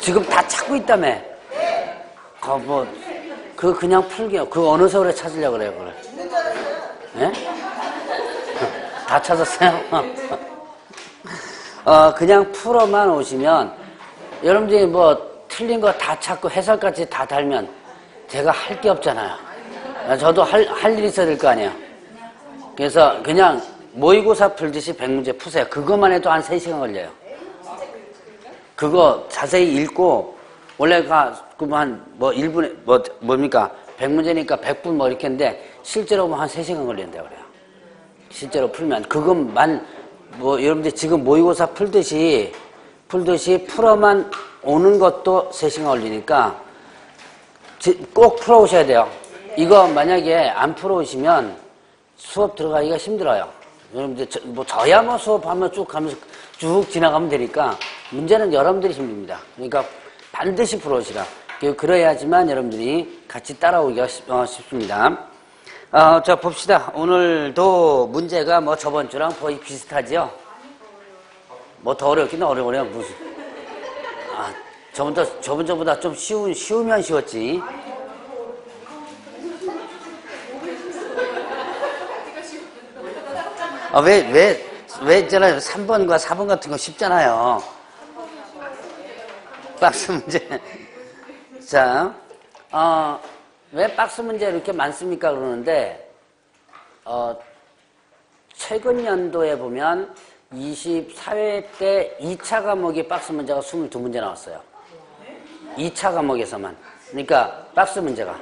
지금 다 찾고 있다며. 그냥 풀게요. 그 어느 서울에 찾으려고 그래요, 그래. 예? 다 찾았어요? 그냥 풀어만 오시면, 여러분들이 뭐, 틀린 거 다 찾고 해설까지 다 달면, 제가 할 게 없잖아요. 저도 할 일이 있어야 될 거 아니에요. 그래서 그냥 모의고사 풀듯이 100문제 푸세요. 그것만 해도 한 3시간 걸려요. 그거 자세히 읽고, 원래가, 뭐 1분에, 뭡니까? 100문제니까 100분 뭐 이렇게 했는데, 실제로 한 3시간 걸린다고 그래요. 실제로 풀면. 그것만, 여러분들 지금 모의고사 풀듯이 풀어만 오는 것도 3시간 걸리니까, 꼭 풀어오셔야 돼요. 이거 만약에 안 풀어오시면 수업 들어가기가 힘들어요. 여러분들, 저야 뭐 수업하면 쭉 가면서 쭉 지나가면 되니까, 문제는 여러분들이 힘듭니다. 그러니까 반드시 풀어오시라. 그래야지만 여러분들이 같이 따라오기가 쉽습니다. 자, 봅시다. 오늘도 문제가 뭐 저번 주랑 거의 비슷하죠? 뭐 더 어렵긴 어려워요. 무슨. 저번 주보다 좀 쉬우면 쉬웠지. 왜 있잖아요. 3번과 4번 같은 거 쉽잖아요. 박스 문제. 자, 왜 박스 문제 이렇게 많습니까? 그러는데, 최근 연도에 보면 24회 때 2차 과목이 박스 문제가 22문제 나왔어요. 2차 과목에서만. 그러니까 박스 문제가.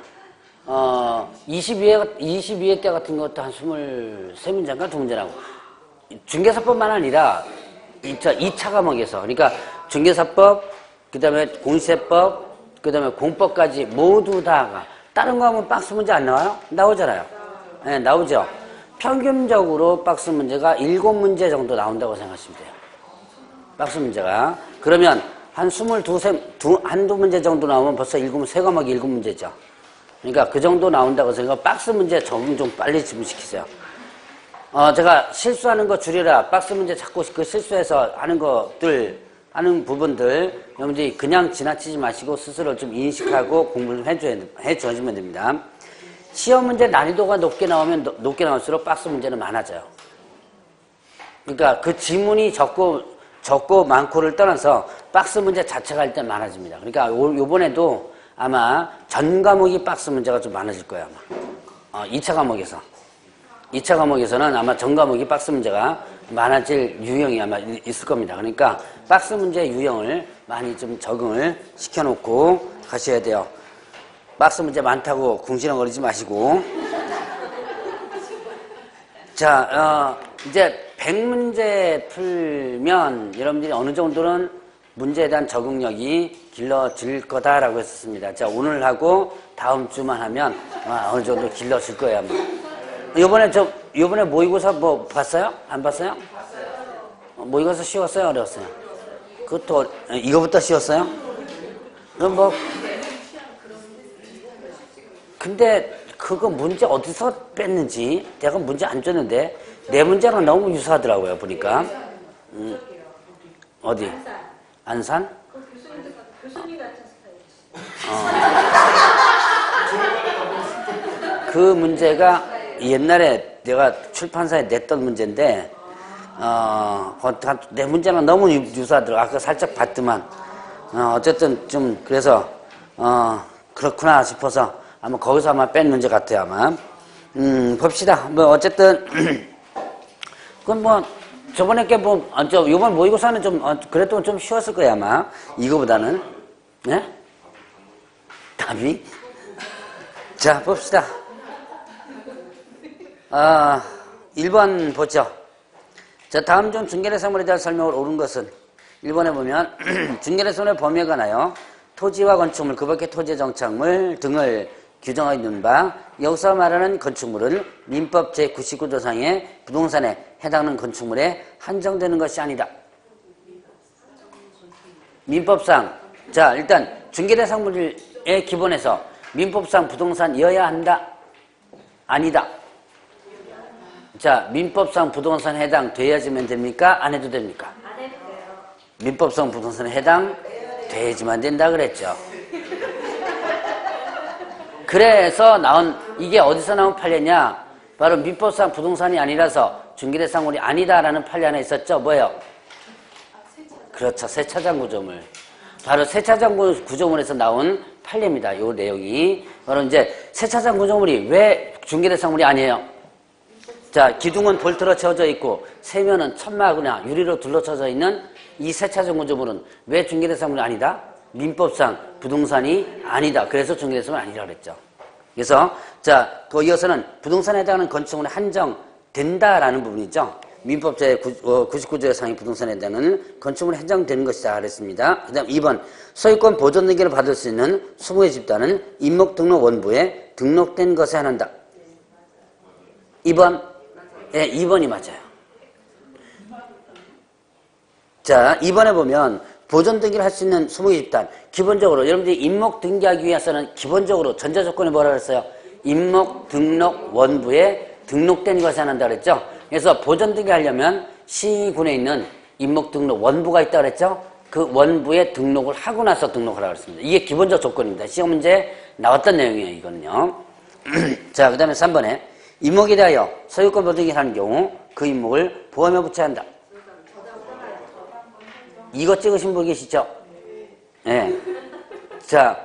22회 때 같은 것도 한 23문제인가 2문제 나오고. 중개사법만 아니라 2차 과목에서. 그러니까 중개사법, 그 다음에 공시세법, 그 다음에 공법까지 모두 다가. 다른 거 하면 박스 문제 안 나와요? 나오잖아요. 네, 나오죠. 평균적으로 박스 문제가 7문제 정도 나온다고 생각하시면 돼요. 박스 문제가. 그러면 한 한두 문제 정도 나오면 벌써 3과목이 7문제죠. 그러니까 그 정도 나온다고 생각하고 박스 문제 적응 좀 빨리 지문시키세요. 제가 실수하는 거 줄여라. 박스 문제 자꾸 그 실수해서 하는 부분들, 여러분들이 그냥 지나치지 마시고 스스로 좀 인식하고 공부를 좀 해주시면 됩니다. 시험 문제 난이도가 높게 높게 나올수록 박스 문제는 많아져요. 그러니까 그 지문이 적고 많고를 떠나서 박스 문제 자체가 일단 많아집니다. 그러니까 요번에도 아마 전 과목이 박스 문제가 좀 많아질 거예요, 아마. 2차 과목에서. 2차 과목에서는 아마 전 과목이 박스 문제가 많아질 유형이 아마 있을 겁니다. 그러니까 박스 문제 유형을 많이 좀 적응을 시켜놓고 가셔야 돼요. 박스 문제 많다고 궁시렁거리지 마시고. 자, 이제 100문제 풀면 여러분들이 어느 정도는 문제에 대한 적응력이 길러질 거다라고 했었습니다. 자, 오늘 하고 다음 주만 하면 어느 정도 길러질 거예요, 아마. 요번에 모의고사 뭐 봤어요? 안 봤어요? 모의고사 쉬웠어요? 어려웠어요? 그것도, 이거부터 쉬웠어요? 그럼 뭐, 근데 그거 문제 어디서 뺐는지 내가 문제 안 줬는데 내 문제랑 너무 유사하더라고요, 보니까. 어디? 안산? 그 문제가 옛날에 내가 출판사에 냈던 문제인데, 내 문제랑 너무 유사하더라고. 아까 살짝 봤더만. 어쨌든 좀, 그래서, 그렇구나 싶어서 아마 거기서 아마 뺀 문제 같아요, 아마. 봅시다. 뭐, 어쨌든, 그건 뭐, 저번에 게 뭐, 요번 모의고사는 좀, 그래도 좀 쉬웠을 거예요, 아마. 이거보다는. 네? 답이? 자, 봅시다. 1번 보죠. 자, 다음 중 중개대상물에 대한 설명을 옳은 것은 1번에 보면 중개대상물의 범위에 관하여 토지와 건축물, 그 밖의 토지의 정착물 등을 규정하고 있는 바 여기서 말하는 건축물은 민법 제99조상의 부동산에 해당하는 건축물에 한정되는 것이 아니다. 민법상, 자, 일단 중개대상물의 기본에서 민법상 부동산이어야 한다? 아니다? 자, 민법상 부동산에 해당돼야지면 됩니까? 안 해도 됩니까? 안 해도 돼요. 민법상 부동산에 해당 돼야지만 된다 그랬죠. 그래서 나온 이게 어디서 나온 판례냐? 바로 민법상 부동산이 아니라서 중개대상물이 아니다라는 판례 하나 있었죠. 뭐예요? 그렇죠. 세차장 구조물. 바로 세차장 구조물에서 나온 판례입니다. 요 내용이 바로 이제 세차장 구조물이 왜 중개대상물이 아니에요? 자, 기둥은 볼트로 채워져 있고 세면은 천막이나 유리로 둘러쳐져 있는 이 세차장 구조물은 왜 중개대상물이 아니다? 민법상 부동산이 아니다. 그래서 중개대상물이 아니라고 그랬죠. 그래서 자, 또 이어서는 부동산에 해당하는 건축물이 한정된다라는 부분이죠. 민법 제99조의 상위 부동산에 해당하는 건축물이 한정되는 것이다 그랬습니다. 그 다음 2번 소유권 보존 등기를 받을 수 있는 20개 집단은 임목등록원부에 등록된 것에 한한다. 2번 네, 2번이 맞아요. 자, 2번에 보면 보존 등기를 할 수 있는 20개 집단. 기본적으로 여러분들이 임목 등기하기 위해서는 기본적으로 전제조건이 뭐라 그랬어요? 임목 등록 원부에 등록된 것에 한한다 그랬죠? 그래서 보존 등기 하려면 시군에 있는 임목 등록 원부가 있다 그랬죠? 그 원부에 등록을 하고 나서 등록하라고 그랬습니다. 이게 기본적 조건입니다. 시험 문제에 나왔던 내용이에요, 이거는요. 자, 그 다음에 3번에 임목에 대하여 소유권 보존 등기를 하는 경우 그 임목을 보험에 붙여야 한다. 이거 찍으신 분 계시죠? 예. 네. 자,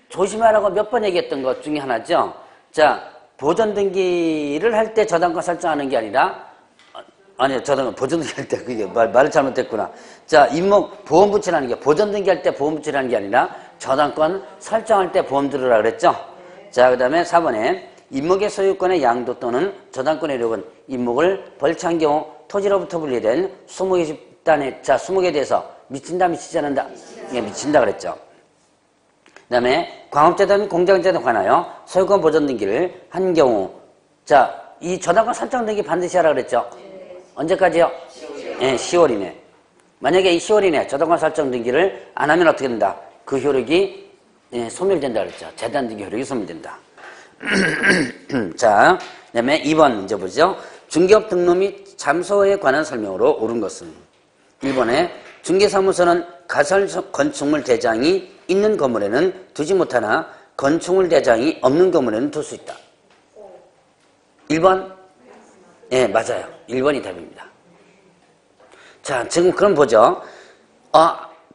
조심하라고 몇 번 얘기했던 것 중에 하나죠. 자, 보존 등기를 할 때 저당권 설정하는 게 아니라, 아니요, 저당권 보존 등기 할 때 그게 말을 잘못했구나. 자, 임목 보험 붙이라는 게 보존 등기 할 때 보험 붙이라는 게 아니라 저당권 설정할 때 보험 들으라 그랬죠. 자, 그 다음에 4번에 임목의 소유권의 양도 또는 저당권의 이력은 임목을 벌채한 경우 토지로부터 분리된 20개 집단의, 자, 20개에 대해서 미친다, 미치지 않는다? 예, 미친다 그랬죠. 그 다음에 광업재단 및 공장재단에 관하여 소유권 보존 등기를 한 경우, 자, 이 저당권 설정 등기 반드시 하라 그랬죠. 언제까지요? 예, 10월 이내. 만약에 이 10월 이내 저당권 설정 등기를 안 하면 어떻게 된다? 그 효력이 소멸된다 그랬죠. 재단 등기 효력이 소멸된다. 자, 그 다음에 2번 문제 보죠. 중개업 등록 및 잠소에 관한 설명으로 옳은 것은 1번에 중개사무소는 가설 건축물 대장이 있는 건물에는 두지 못하나 건축물 대장이 없는 건물에는 둘 수 있다. 1번? 예, 맞아요. 1번이 답입니다. 자, 지금 그럼 보죠.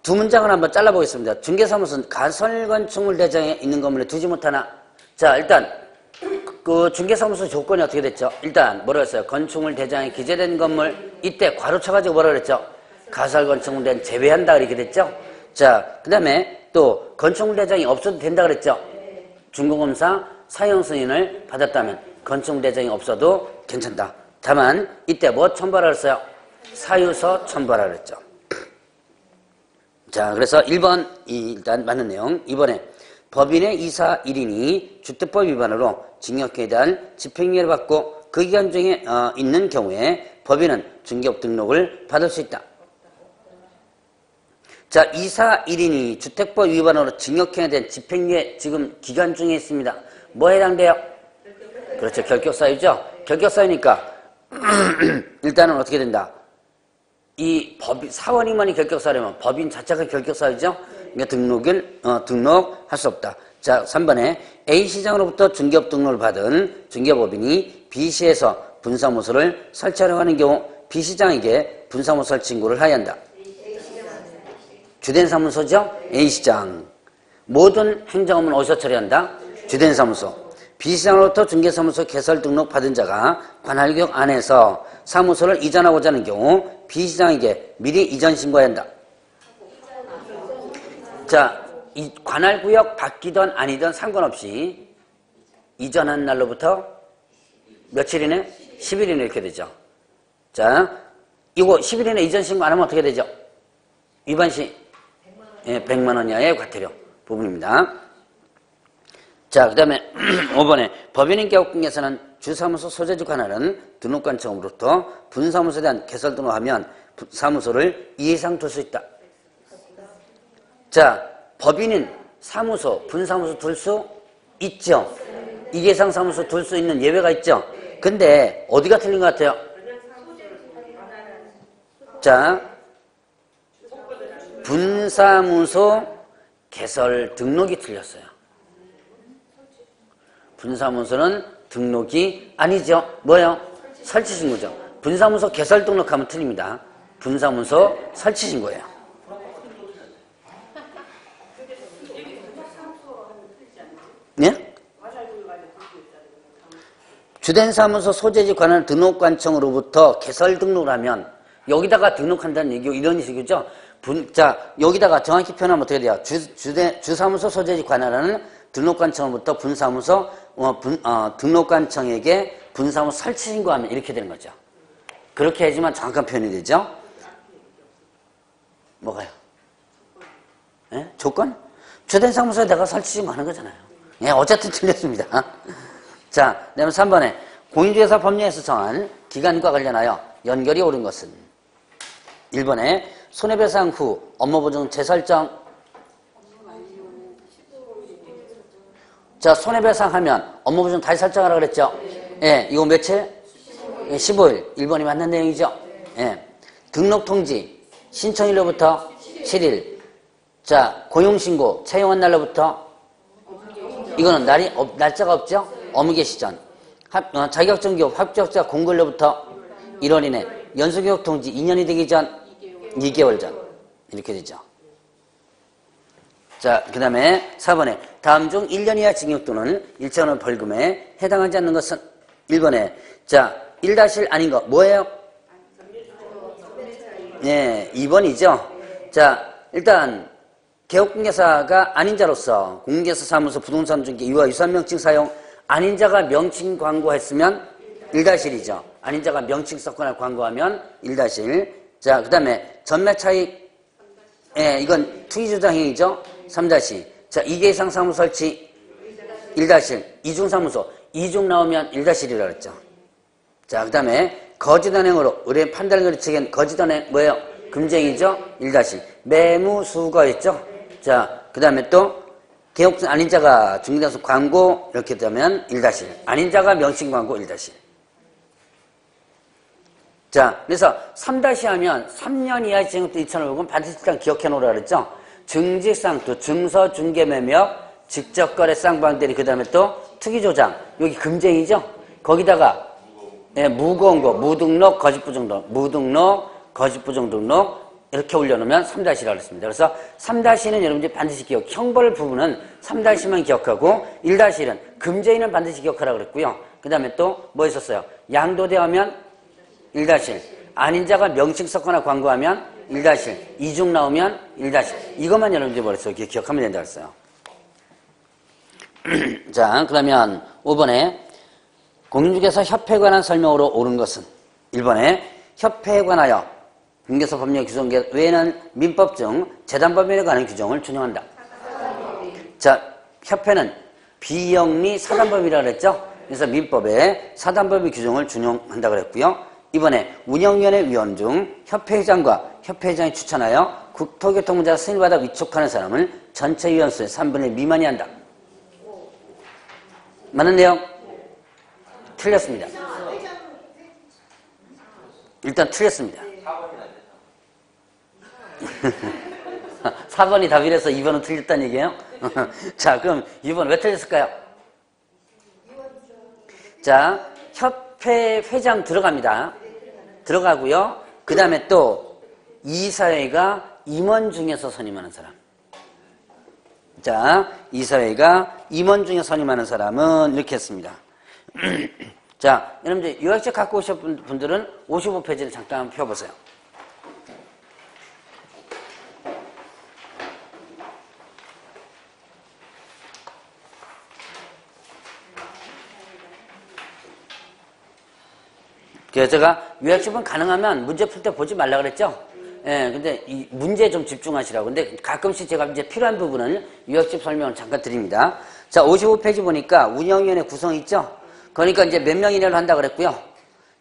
두 문장을 한번 잘라보겠습니다. 중개사무소는 가설 건축물 대장에 있는 건물에 두지 못하나. 자, 일단 그 중개사무소 조건이 어떻게 됐죠? 일단 뭐라 했어요? 건축물 대장에 기재된 건물 이때 괄호 쳐가지고 뭐라 그랬죠? 가설 건축물 대장 제외한다 이렇게 됐죠? 자, 그 다음에 또 건축물 대장이 없어도 된다 그랬죠? 준공검사 사용 승인을 받았다면 건축물 대장이 없어도 괜찮다. 다만 이때 뭐 첨부하라 그랬어요? 사유서 첨부하라 그랬죠. 자, 그래서 1번 일단 맞는 내용. 2번에 법인의 이사 1인이 주택법 위반으로 징역형에 대한 집행유예를 받고 그 기간 중에 있는 경우에 법인은 중개업 등록을 받을 수 있다. 자, 이사 1인이 주택법 위반으로 징역형에 대한 집행유예 지금 기간 중에 있습니다. 뭐에 해당돼요? 그렇죠. 결격사유죠. 결격사유니까 일단은 어떻게 된다? 이 사원이만이 결격사유면 법인 자체가 결격사유죠. 그러니까 등록할 수 없다. 자, 3번에 A시장으로부터 중개업 등록을 받은 중개법인이 B시에서 분사무소를 설치하려고 하는 경우 B시장에게 분사무소 설치 신고를 하여야 한다. 주된 사무소죠? A시장. 모든 행정업무는 어디서 처리한다? 주된 사무소. B시장으로부터 중개사무소 개설 등록 받은 자가 관할구역 안에서 사무소를 이전하고자 하는 경우 B시장에게 미리 이전 신고해야 한다. 자, 이 관할구역 바뀌던 아니던 상관없이 이전한 날로부터 며칠 이내? 10일 이내 이렇게 되죠. 자, 이거 10일 이내 이전 신고 안 하면 어떻게 되죠? 위반시 100만 원 이하의 과태료 부분입니다. 자, 그 다음에 5번에 법인인 개업등에서는 주사무소 소재지 관할은 등록관청으로부터 분사무소에 대한 개설 등록하면 사무소를 2회 이상 둘 수 있다. 자, 법인인 사무소, 분사무소 둘 수 있죠. 2개 이상 사무소 둘 수 있는 예외가 있죠. 근데 어디가 틀린 것 같아요? 자, 분사무소 개설 등록이 틀렸어요. 분사무소는 등록이 아니죠. 뭐요? 설치신고죠. 분사무소 개설 등록하면 틀립니다. 분사무소 설치신고예요. 네? 주된 사무소 소재지 관할 등록관청으로부터 개설 등록을 하면 여기다가 등록한다는 얘기고 이런 식이죠. 자, 여기다가 정확히 표현하면 어떻게 돼요? 주사무소 소재지 관할하는 등록관청으로부터 분사무소 등록관청에게 분사무소 설치 신고하면 이렇게 되는 거죠. 그렇게 해야지만 정확한 표현이 되죠. 뭐가요? 예? 조건? 주된 사무소에 내가 설치 신고하는 거잖아요. 예, 어쨌든 틀렸습니다. 자, 그다음에 3번에 공인중개사 법령에서 정한 기간과 관련하여 연결이 옳은 것은 1번에 손해배상 후 업무보증 재설정. 자, 손해배상 하면 업무보증 다시 설정하라 그랬죠? 예, 이거 며칠? 예, 15일. 1번이 맞는 내용이죠? 예. 등록통지 신청일로부터 7일. 자, 고용신고 채용한 날로부터 이거는 날짜가 없죠? 업무개 시전. 자격증 기업 합격자 공고일로부터 1월 이내. 연수교육 통지 2년이 되기 전 2개월 전. 이렇게 되죠. 자, 그 다음에 4번에 다음 중 1년 이하 징역 또는 1,000원 벌금에 해당하지 않는 것은 1번에 자, 1-1 아닌 거 뭐예요? 네, 2번이죠. 자, 일단 개업공개사가 아닌 자로서 공개사 사무소 부동산 중개 유아 유산 명칭 사용 아닌 자가 명칭 광고했으면 1-1이죠. 아닌 자가 명칭 썼거나 광고하면 1-1. 자, 그 다음에 전매 차익 예, 이건 투기주장행위죠. 3-2. 자, 2개 이상 사무소 설치 1-1. 이중사무소 2중 나오면 1-1이라고 그랬죠. 자, 그 다음에 거짓언행으로 의뢰인 판단을 거치게 거짓언행 뭐예요? 금쟁이죠. 1-1. 매무수거였죠. 자, 그 다음에 또 개업증 아닌 자가 중개사무소 광고 이렇게 되면 1-1. 아닌 자가 명칭 광고 1-1. 자, 그래서 3- 하면 3년 이하 징역도 2,000원 벌금 반드시 일단 기억해 놓으라 그랬죠. 증직상투, 증서중개매매업, 직접거래 쌍방대리, 그 다음에 또 투기조장. 여기 금쟁이죠. 거기다가 예, 무거운 거, 무등록, 거짓부정등록, 무등록, 거짓부정등록 이렇게 올려놓으면 3-이라고 했습니다. 그래서 3-는 여러분들이 반드시 기억, 형벌 부분은 3-만 기억하고 1-1은 금쟁이는 반드시 기억하라고 그랬고요. 그 다음에 또 뭐 있었어요? 양도대하면 1-1. 아닌 자가 명칭 썼거나 광고하면 1-1. 이중 나오면 1-1. 이것만 여러분들이 머릿속에 기억하면 된다고 했어요. 자, 그러면 5번에 공인중개사 협회에 관한 설명으로 옳은 것은 1번에 협회에 관하여 중개사 법령 규정 외에는 민법 중 재단법인에 관한 규정을 준용한다. 자, 협회는 비영리 사단법이라고 그랬죠. 그래서 민법에 사단법의 규정을 준용한다고 그랬고요. 이번에 운영위원회 위원 중 협회회장과 협회회장이 추천하여 국토교통문제가 승인받아 위촉하는 사람을 전체 위원수의 3분의 1 미만이 한다. 맞는 내용? 틀렸습니다. 일단 틀렸습니다. 4번이 답이라서 2번은 틀렸다는 얘기예요? 자, 그럼 2번 왜 틀렸을까요? 자, 협회 회장 들어갑니다. 들어가고요. 그 다음에 또 이사회가 임원 중에서 선임하는 사람. 자, 이사회가 임원 중에 선임하는 사람은 이렇게 했습니다. 자, 여러분들 요약책 갖고 오신 분들은 55페이지를 잠깐 한번 펴보세요. 그래서 제가 요약집은 가능하면 문제 풀 때 보지 말라 그랬죠? 예, 근데 이 문제에 좀 집중하시라고. 근데 가끔씩 제가 이제 필요한 부분을 요약집 설명을 잠깐 드립니다. 자, 55페이지 보니까 운영위원회 구성 있죠? 그러니까 이제 몇 명 인하를 한다 그랬고요.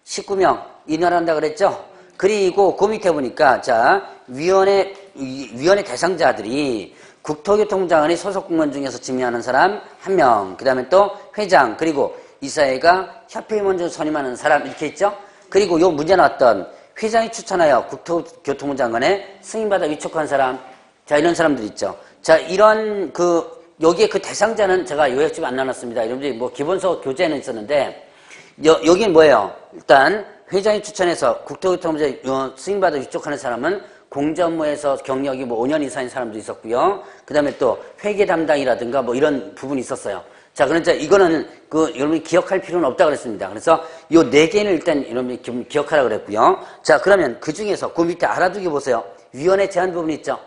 19명 인하를 한다 그랬죠? 그리고 그 밑에 보니까, 자, 위원회 대상자들이 국토교통장관이 소속 공무원 중에서 지명하는 사람 1명, 그 다음에 또 회장, 그리고 이사회가 협회임원 중 선임하는 사람 이렇게 있죠? 그리고 요 문제 나왔던 회장이 추천하여 국토교통부 장관에 승인받아 위촉한 사람 자, 이런 사람들 있죠. 자, 이런 여기에 그 대상자는 제가 요약집 안 나눴습니다. 여러분들이 뭐 기본서 교재는 있었는데, 여긴 뭐예요? 일단, 회장이 추천해서 국토교통부에 승인받아 위촉하는 사람은 공제 업무에서 경력이 뭐 5년 이상인 사람도 있었고요. 그 다음에 또 회계 담당이라든가 뭐 이런 부분이 있었어요. 자, 그러니까 이거는 여러분이 기억할 필요는 없다 그랬습니다. 그래서 요 4개는 일단 여러분이 기억하라 그랬고요. 자, 그러면 그 중에서 그 밑에 알아두기 보세요. 위원회 제한 부분 있죠?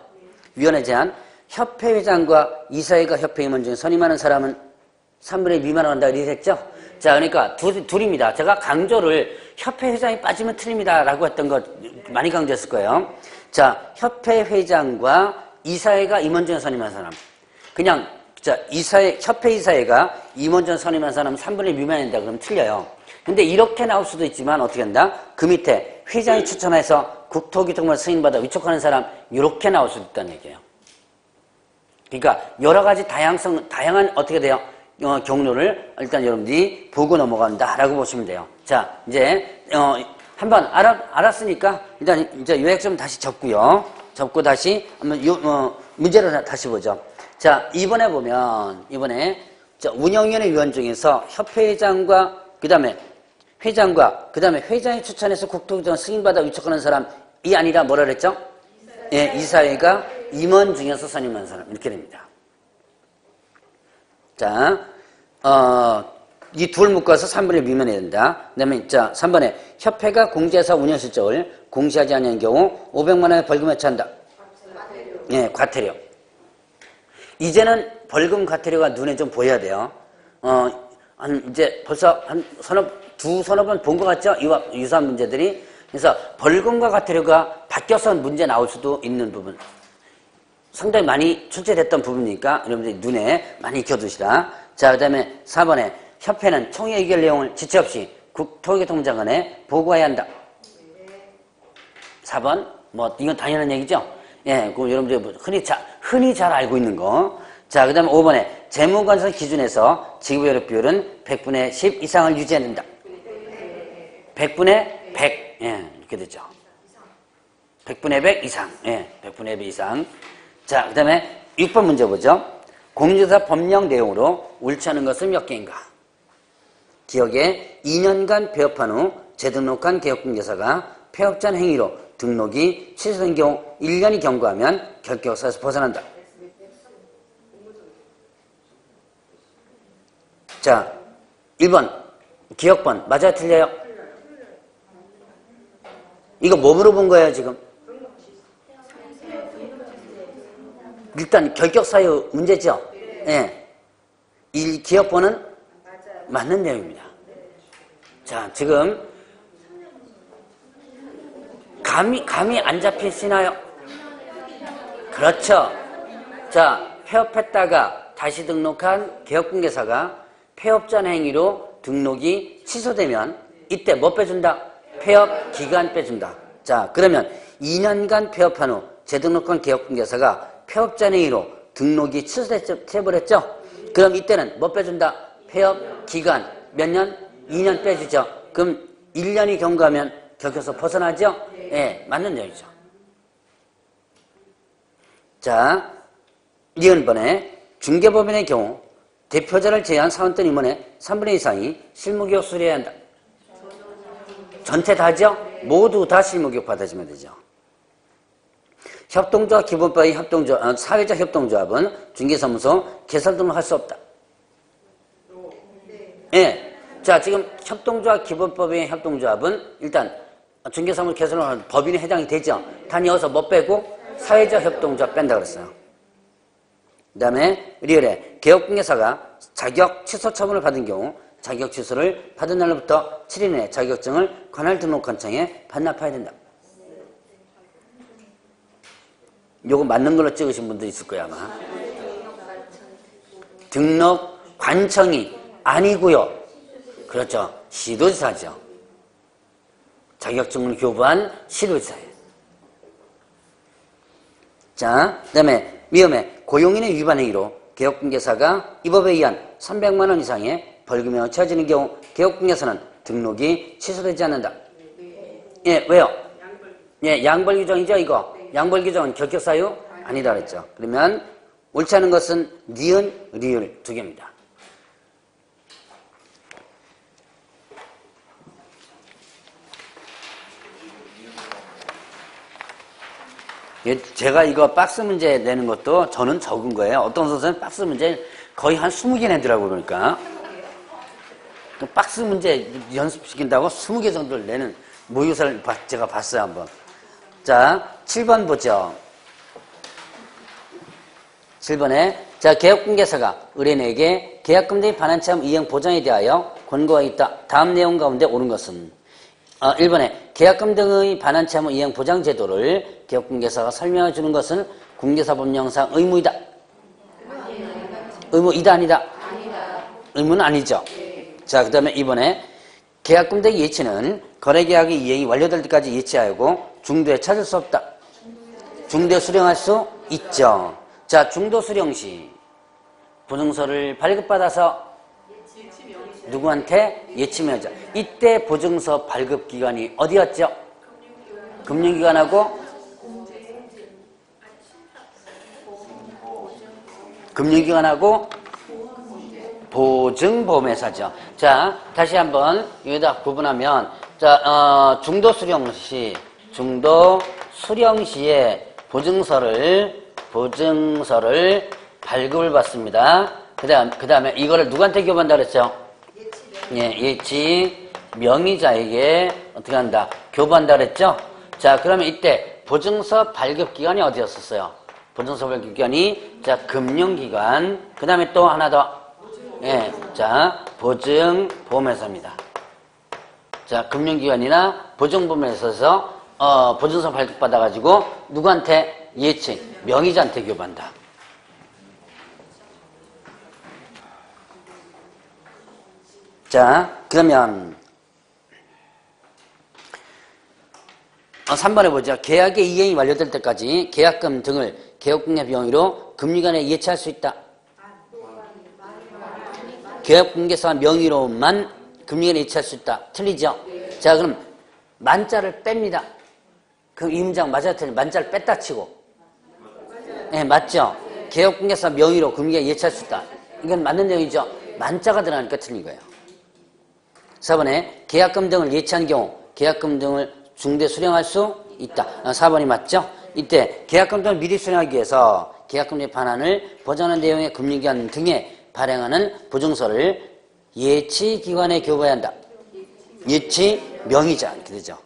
위원회 제한. 협회 회장과 이사회가 협회 임원 중에 선임하는 사람은 3분의 1 미만으로 한다 이렇게 했죠? 자, 그러니까 둘입니다. 제가 강조를 협회 회장이 빠지면 틀립니다 라고 했던 거 많이 강조했을 거예요. 자, 협회 회장과 이사회가 임원 중에 선임한 사람. 그냥, 자, 협회 이사회가 임원 중에 선임한 사람은 3분의 1 미만인다 그러면 틀려요. 근데 이렇게 나올 수도 있지만 어떻게 한다? 그 밑에 회장이 추천해서 국토교통부를 승인받아 위촉하는 사람, 이렇게 나올 수도 있다는 얘기예요. 그러니까 여러 가지 다양한 어떻게 돼요? 경로를 일단 여러분들이 보고 넘어간다라고 보시면 돼요. 자, 이제 한번 알았으니까 일단 이제 요약 좀 다시 접고요. 접고 다시 한번 문제를 다시 보죠. 자, 이번에 운영위원회 위원 중에서 협회회장과 그다음에 회장이 추천해서 국토교통 승인받아 위촉하는 사람이 아니라 뭐라 그랬죠? 예, 이사회가 임원 중에서 선임한 사람 이렇게 됩니다. 자, 이 둘 묶어서 3분의 1 미만해야 된다. 그 다음에, 자, 3번에 협회가 공제사 운영 실적을 공시하지 않는 경우 500만 원의 벌금에 처한다. 예, 과태료. 이제는 벌금 과태료가 눈에 좀 보여야 돼요. 이제 벌써 서너 번 본 것 같죠? 유사한 문제들이. 그래서 벌금과 과태료가 바뀌어서 문제 나올 수도 있는 부분. 상당히 많이 출제됐던 부분이니까 여러분들이 눈에 많이 익혀두시라. 자, 그 다음에 4번에 협회는 총회 의결 내용을 지체 없이 국토교통장관에 보고해야 한다. 4번, 뭐, 이건 당연한 얘기죠? 예, 그 여러분들 흔히 잘 알고 있는 거. 자, 그 다음에 5번에 재무관서 기준에서 지급여력 비율은 100분의 10 이상을 유지해야 된다. 100분의 100, 예, 이렇게 되죠. 100분의 100 이상, 예, 100분의 100 이상. 자, 그 다음에 6번 문제 보죠. 공유사 법령 내용으로 옳지 않은 것은 몇 개인가? 기억에 2년간 폐업한 후 재등록한 개업공개사가 폐업전 행위로 등록이 취소된 경우 1년이 경과하면 결격사에서 벗어난다. 자, 1번 기억번 맞아요 틀려요? 이거 뭐 물어본 거예요 지금? 일단 결격사유 문제죠? 예. 이 기억번은 맞는 내용입니다. 자, 지금 감이 안 잡히시나요? 그렇죠. 자, 폐업했다가 다시 등록한 개업공개사가 폐업전 행위로 등록이 취소되면 이때 뭐 빼준다? 폐업 기간 빼준다. 자, 그러면 2년간 폐업한 후 재등록한 개업공개사가 폐업전 행위로 등록이 취소돼버렸죠? 그럼 이때는 뭐 빼준다? 폐업 기간 몇 년? 2년 빼주죠. 그럼 1년이 경과하면 결격에서 벗어나죠? 예, 맞는 내용이죠. 자, 니은번에 중개법인의 경우 대표자를 제외한 사원권 임원의 3분의 2 이상이 실무교육 수료해야 한다. 전체 다죠? 모두 다 실무교육 받아주면 되죠. 협동조합 기본법의 사회적 협동조합은 중개사무소 개설 등록 할 수 없다. 예. 자, 지금 협동조합 기본법의 협동조합은 일단 중개사무소 개설하는 법인에 해당이 되죠. 단 여기서 뭐 빼고 사회적 협동조합 뺀다 그랬어요. 그 다음에 리얼에 개업공개사가 자격 취소 처분을 받은 경우 자격 취소를 받은 날로부터 7일 내에 자격증을 관할 등록관청에 반납해야 된다. 요거 맞는 걸로 찍으신 분도 있을 거야 아마. 등록관청이 아니고요. 그렇죠. 시도지사죠. 자격증을 교부한 시도지사예요. 자, 그 다음에 위험에 고용인의 위반 행위로 개업공개사가 이 법에 의한 300만 원 이상의 벌금에 처해지는 경우 개업공개사는 등록이 취소되지 않는다. 예, 왜요? 예, 양벌 규정이죠 이거. 양벌 규정은 결격사유 아니다 그랬죠. 그러면 옳지 않은 것은 니은, 리을 두 개입니다. 제가 이거 박스 문제 내는 것도 저는 적은 거예요. 어떤 선생님 박스 문제 거의 한 20개 내더라고요. 그러니까. 박스 문제 연습시킨다고 20개 정도를 내는 모의고사를 제가 봤어요. 한번. 자, 7번 보죠. 7번에 자, 개업공개사가 의뢰인에게 계약금 등 반환차임 이행 보장에 대하여 권고가 있다. 다음 내용 가운데 옳은 것은 1번에 계약금 등의 반환차임 이행 보장 제도를 개업공개사가 설명해 주는 것은 공개사법령상 의무이다. 의무이다 아니다? 의무는 아니죠. 자, 그 다음에 2번에 계약금 등 예치는 거래계약의 이행이 완료될 때까지 예치하고 중도에 찾을 수 없다. 중도에 수령할 수 있죠. 자, 중도 수령 시 보증서를 발급받아서 누구한테? 예치명의자. 이때 보증서 발급 기관이 어디였죠? 금융기관하고 보증보험회사죠. 자, 다시 한번 여기다 구분하면 자, 중도 수령 시에 보증서를 발급을 받습니다. 그 다음에 이거를 누구한테 교부한다 그랬죠? 예치 명의자에게 어떻게 한다? 교부한다 그랬죠? 자, 그러면 이때 보증서 발급 기관이 어디였었어요? 보증서 발급 기관이 자, 금융기관. 그 다음에 또 하나 더. 자, 보증보험회사입니다. 자, 금융기관이나 보증보험회사에서 보증서 발급받아가지고 누구한테? 예치 명의자한테 교부한다. 자, 그러면 3번에 보죠. 계약의 이행이 완료될 때까지 계약금 등을 개업공개 비용으로 금융기관에 예치할 수 있다. 개업공개사 명의로만 금융기관에 예치할 수 있다. 틀리죠? 자, 그럼 만자를 뺍니다. 그럼 이 문장 맞아요? 틀리죠? 만자를 뺐다 치고. 네, 맞죠? 개업공개사 명의로 금융기관에 예치할 수 있다. 이건 맞는 내용이죠? 만자가 들어가니까 틀린 거예요. 4번에 계약금 등을 예치한 경우 계약금 등을 중도에 수령할 수 있다. 4번이 맞죠? 이때 계약금 등을 미리 수령하기 위해서 계약금 등의 반환을 보장하는 내용의 금융기관 등에 발행하는 보증서를 예치기관에 교부해야 한다. 예치 명의자 이렇게 되죠.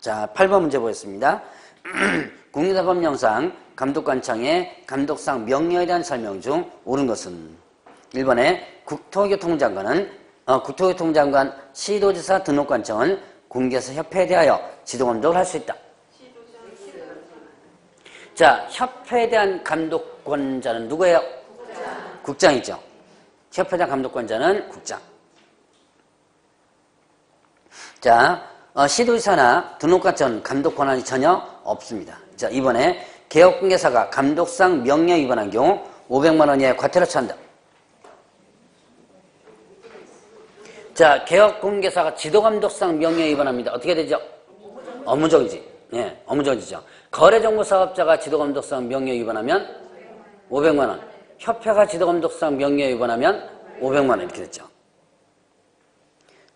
자, 8번 문제 보겠습니다. 공개사법령상 감독관청의 감독상 명령에 대한 설명 중 옳은 것은 1번에 국토교통장관 시도지사 등록관청은 공개사 협회에 대하여 지도감독을 할 수 있다. 자, 협회에 대한 감독권자는 누구예요? 국장이죠. 협회에 대한 감독권자는 국장. 자, 시도지사나 등록관청은 감독 권한이 전혀 없습니다. 자, 이번에 개업공개사가 감독상 명령 위반한 경우 500만 원 이하의 과태료 처한다. 자, 개업공개사가 지도감독상 명령 위반합니다. 어떻게 되죠? 업무정지. 예, 업무정지죠. 거래정보사업자가 지도감독상 명령 위반하면 500만 원. 협회가 지도감독상 명령 위반하면 500만 원 이렇게 됐죠.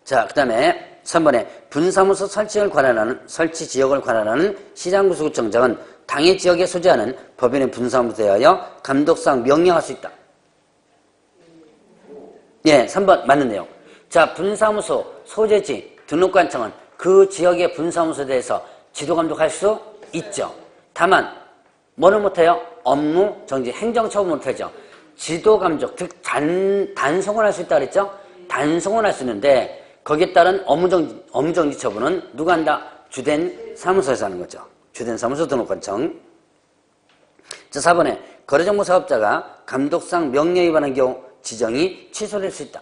자, 그 다음에 3번에 분사무소 설치 지역을 관할하는 시장구수구청장은 당해 지역에 소재하는 법인의 분사무소에 대하여 감독상 명령할 수 있다. 예, 3번 맞는 내용. 자, 분사무소 소재지 등록관청은 그 지역의 분사무소에 대해서 지도감독할 수 있죠. 다만 뭐를 못해요? 업무 정지, 행정처분 못하죠. 지도감독, 즉 단속을 할 수 있다 그랬죠? 단속을 할 수 있는데 거기에 따른 업무정지 처분은 누가 한다? 주된 사무소에서 하는 거죠. 주된 사무소 등록관청. 자, 4번에 거래정보사업자가 감독상 명령 위반한 경우 지정이 취소될 수 있다.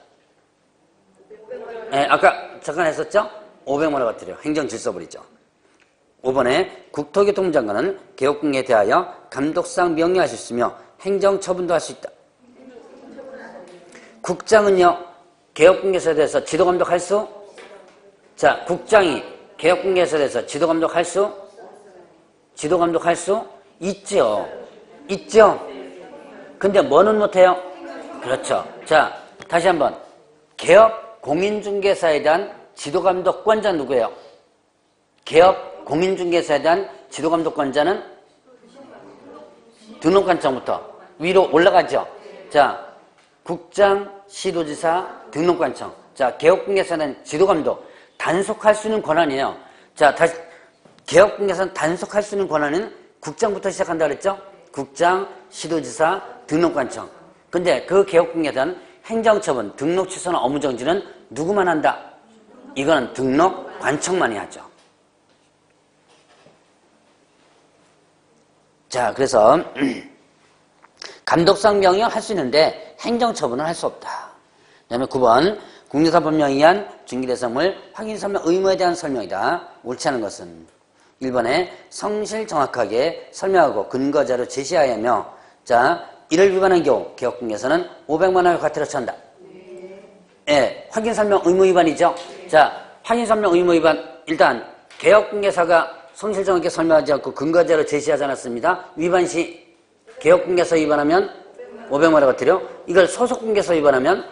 네, 아까 잠깐 했었죠? 500만 원 과태료, 행정질서벌이죠. 5번에 국토교통장관은 개업공개에 대하여 감독상 명령할 수 있으며 행정처분도 할 수 있다. 국장은요, 개업공개서에 대해서 지도감독할 수? 자, 국장이 개업공개서에 대해서 지도감독할 수? 지도 감독할 수 있죠. 있죠. 근데 뭐는 못해요? 그렇죠. 자, 다시 한번. 개업 공인중개사에 대한 지도감독권자 누구예요? 개업 공인중개사에 대한 지도감독권자는 등록관청부터 위로 올라가죠. 자, 국장, 시도지사, 등록관청. 자, 개업공개사는 지도감독. 단속할 수 있는 권한이에요. 자, 다시. 개업공개사는 단속할 수 있는 권한은 국장부터 시작한다 그랬죠? 국장, 시도지사, 등록관청. 근데 그 개업공개사는 행정처분, 등록 취소나 업무 정지는 누구만 한다? 이거는 등록관청만이 하죠. 자, 그래서 감독상 명령을 할 수 있는데 행정처분은 할 수 없다. 그 다음에 9번 국내사법령에 의한 중개대상물 확인설명 의무에 대한 설명이다. 옳지 않은 것은 1번에 성실 정확하게 설명하고 근거자료 제시하야며 자 이를 위반한 경우 개업공개사는 500만 원을 과태료 처한다. 예, 확인설명 의무 위반이죠. 자, 확인설명 의무 위반 일단 개업공개사가 성실 정확하게 설명하지 않고 근거자료 제시하지 않았습니다. 위반 시 개업공개사 위반하면 500만 원 과태료. 이걸 소속공개사 위반하면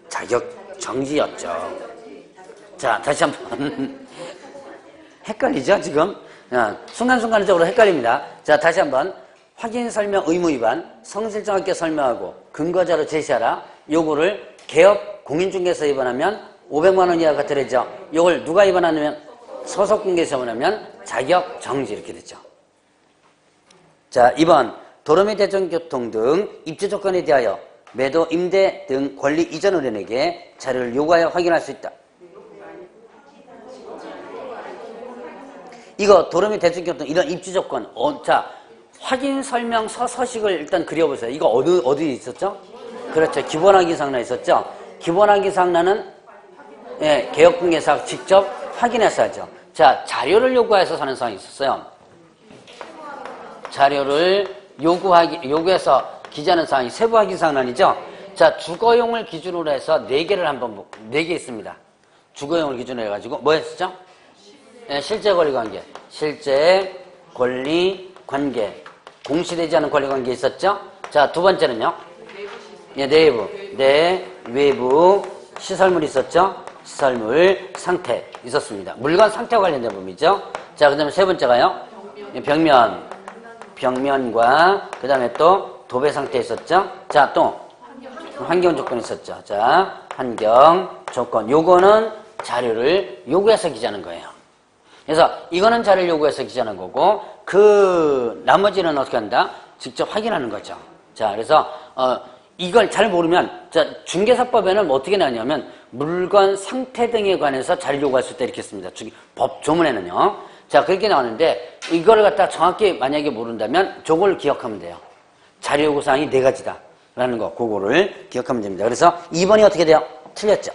자격 정지였죠. 자, 다시 한번 헷갈리죠 지금? 순간순간적으로 헷갈립니다. 자, 다시 한번 확인 설명 의무 위반 성실 정확하게 설명하고 근거자료 제시하라. 요거를 개업 공인중개사 위반하면 500만 원 이하 과태료죠. 요걸 누가 위반하면 소속공개사 위반하면 자격 정지 이렇게 되죠. 자, 2번 도로 및 대중교통 등 입주 조건에 대하여 매도, 임대 등 권리 이전 의뢰인에게 자료를 요구하여 확인할 수 있다. 이거 도로 및 대중교통 이런 입주 조건 자 확인 설명서 서식을 일단 그려보세요. 이거 어디 있었죠? 그렇죠. 기본항기 상란에 있었죠. 기본항기 상란은 예, 개업공개사가 직접 확인해서 하죠. 자, 자료를 요구해서 사는 상황이 있었어요. 자료를 요구해서 기재하는 상황이 세부 확인 상란이죠. 자, 주거용을 기준으로 해서 4개 있습니다. 주거용을 기준으로 해가지고 뭐 했었죠? 네, 실제 권리관계, 실제 권리관계, 공시되지 않은 권리관계 있었죠? 자, 두 번째는요? 예, 외부 시설물 있었죠? 시설물 상태 있었습니다. 물건 상태와 관련된 부분이죠. 자, 그 다음에 세 번째가요? 벽면과 그 다음에 또 도배 상태 있었죠? 자, 또 환경 조건 있었죠. 자, 환경 조건. 요거는 자료를 요구해서 기재하는 거예요. 그래서 이거는 자료를 요구해서 기재하는 거고 그 나머지는 어떻게 한다? 직접 확인하는 거죠. 자, 그래서 이걸 잘 모르면 자, 중개사법에는 뭐 어떻게 나냐면 물건 상태 등에 관해서 자료 요구할 수 있다 이렇게 씁니다. 법 조문에는요. 자, 그렇게 나오는데 이거를 갖다 정확히 만약에 모른다면 저걸 기억하면 돼요. 자료 요구 사항이 4가지다 라는 거 그거를 기억하면 됩니다. 그래서 2번이 어떻게 돼요? 틀렸죠.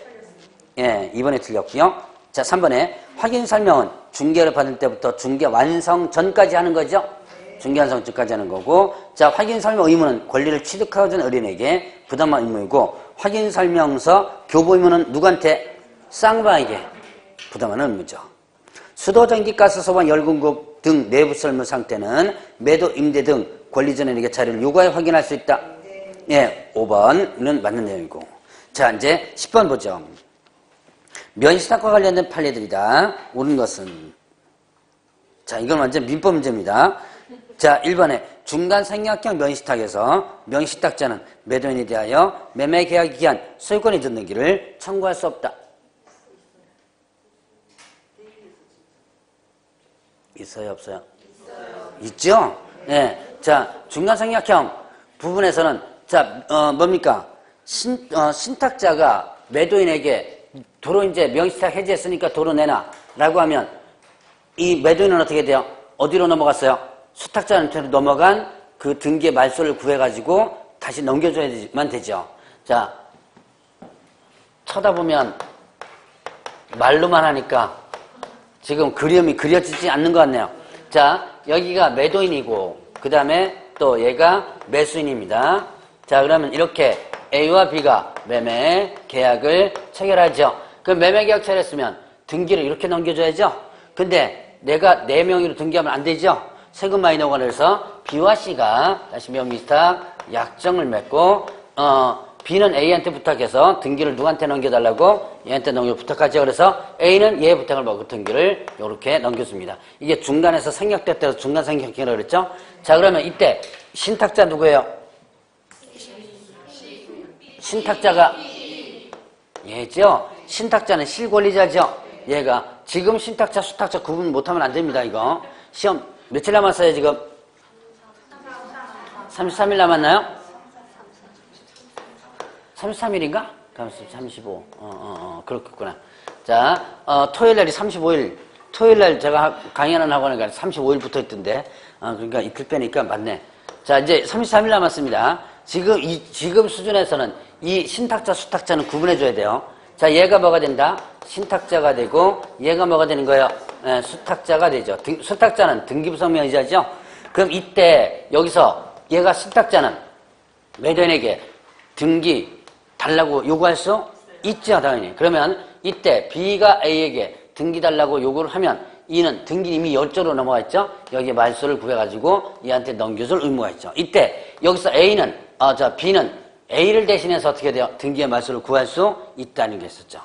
예, 2번이 틀렸고요. 자, 3번에 확인 설명은 중개를 받을 때부터 중개 완성 전까지 하는 거죠. 중개 완성 전까지 하는 거고 자, 확인 설명 의무는 권리를 취득하고자 하는 어린에게 부담한 의무이고 확인 설명서 교부 의무는 누구한테? 쌍방에게 부담하는 의무죠. 수도, 전기, 가스, 소방, 열 공급 등 내부 설물 상태는 매도, 임대 등 권리전인에게 자료를 요구하여 확인할 수 있다. 예, 5번은 맞는 내용이고. 자, 이제 10번 보죠. 면시탁과 관련된 판례들이다. 옳은 것은. 자, 이건 완전 민법 문제입니다. 자, 1번에 중간 생략형 면시탁에서 면시탁자는 매도인에 대하여 매매 계약 기한 소유권이 듣는 길을 청구할 수 없다. 있어요, 없어요? 있죠? 네. 자, 중간 생략형 부분에서는 자, 뭡니까? 신탁자가 매도인에게 도로 이제 명시탁 해지했으니까 도로 내놔 라고 하면 이 매도인은 어떻게 돼요? 어디로 넘어갔어요? 수탁자한테로 넘어간 그 등기의 말소를 구해가지고 다시 넘겨줘야만 되죠. 자, 쳐다보면 말로만 하니까 지금 그림이 그려지지 않는 것 같네요. 자, 여기가 매도인이고 그 다음에 또 얘가 매수인입니다. 자, 그러면 이렇게 A와 B가 매매 계약을 체결하죠. 그 매매 계약 체결했으면 등기를 이렇게 넘겨줘야죠. 근데 내가 내 명의로 등기하면 안 되죠. 세금 많이 나오면서 B와 C가 다시 명의위탁 약정을 맺고 B는 A한테 부탁해서 등기를 누구한테 넘겨달라고? 얘한테 부탁하죠. 그래서 A는 얘의 부탁을 받고 등기를 이렇게 넘겨줍니다. 이게 중간에서 생략됐다고 중간 생략이라고 그랬죠? 자, 그러면 이때 신탁자 누구예요? 신탁자가 얘죠? 신탁자는 실권리자죠? 얘가 지금 신탁자, 수탁자 구분 못하면 안 됩니다, 이거. 시험 며칠 남았어요, 지금? 33일 남았나요? 33일인가? 35. 그렇겠구나. 자, 토요일 날이 35일. 토요일 날 제가 강의하는 학원에 35일 붙어 있던데. 그러니까 이틀 빼니까 맞네. 자, 이제 33일 남았습니다. 지금 수준에서는 이 신탁자, 수탁자는 구분해줘야 돼요. 자, 얘가 뭐가 된다? 신탁자가 되고, 얘가 뭐가 되는 거예요? 수탁자가 되죠. 수탁자는 등기부상 명의자죠? 그럼 이때, 여기서 얘가 신탁자는 매도인에게 등기 달라고 요구할 수 있죠, 당연히. 그러면 이때 B가 A에게 등기 달라고 요구를 하면 이는 등기 이미 열조로 넘어가 있죠? 여기에 말소를 구해가지고 얘한테 넘겨줄 의무가 있죠. 이때 여기서 B는 A를 대신해서 어떻게 돼요? 등기의 말소를 구할 수 있다는 게 있었죠.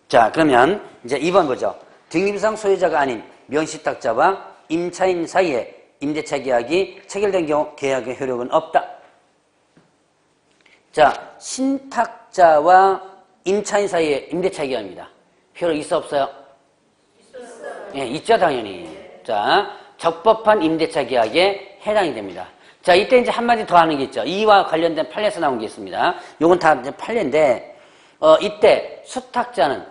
자, 그러면 이제 2번 보죠. 등기부상 소유자가 아닌 명시탁자와 임차인 사이에 임대차 계약이 체결된 경우 계약의 효력은 없다. 자, 신탁자와 임차인 사이에 임대차 계약입니다. 효력 있어 없어요? 있어요. 예, 있죠, 당연히. 자, 적법한 임대차 계약에 해당이 됩니다. 자, 이때 이제 한마디 더 하는 게 있죠. 이와 관련된 판례에서 나온 게 있습니다. 요건 다 이제 판례인데, 이때 수탁자는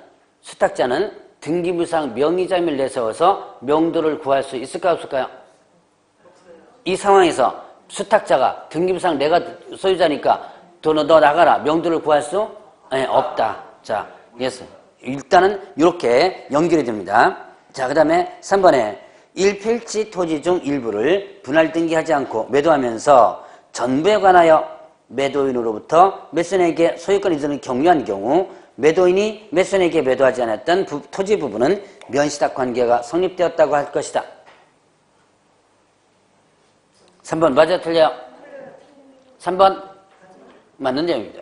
등기부상 명의자임을 내세워서 명도를 구할 수 있을까요, 없을까요? 없어요. 이 상황에서 수탁자가 등기부상 내가 소유자니까 너 나가라. 명도를 구할 수 없다. 자, 그래서 일단은 이렇게 연결이 됩니다. 자, 그 다음에 3번에 일필지 토지 중 일부를 분할 등기하지 않고 매도하면서 전부에 관하여 매도인으로부터 매수인에게 소유권 이전을 경유한 경우 매도인이 매수인에게 매도하지 않았던 토지 부분은 면시탁 관계가 성립되었다고 할 것이다. 3번 맞아 틀려요? 3번 맞는 내용입니다.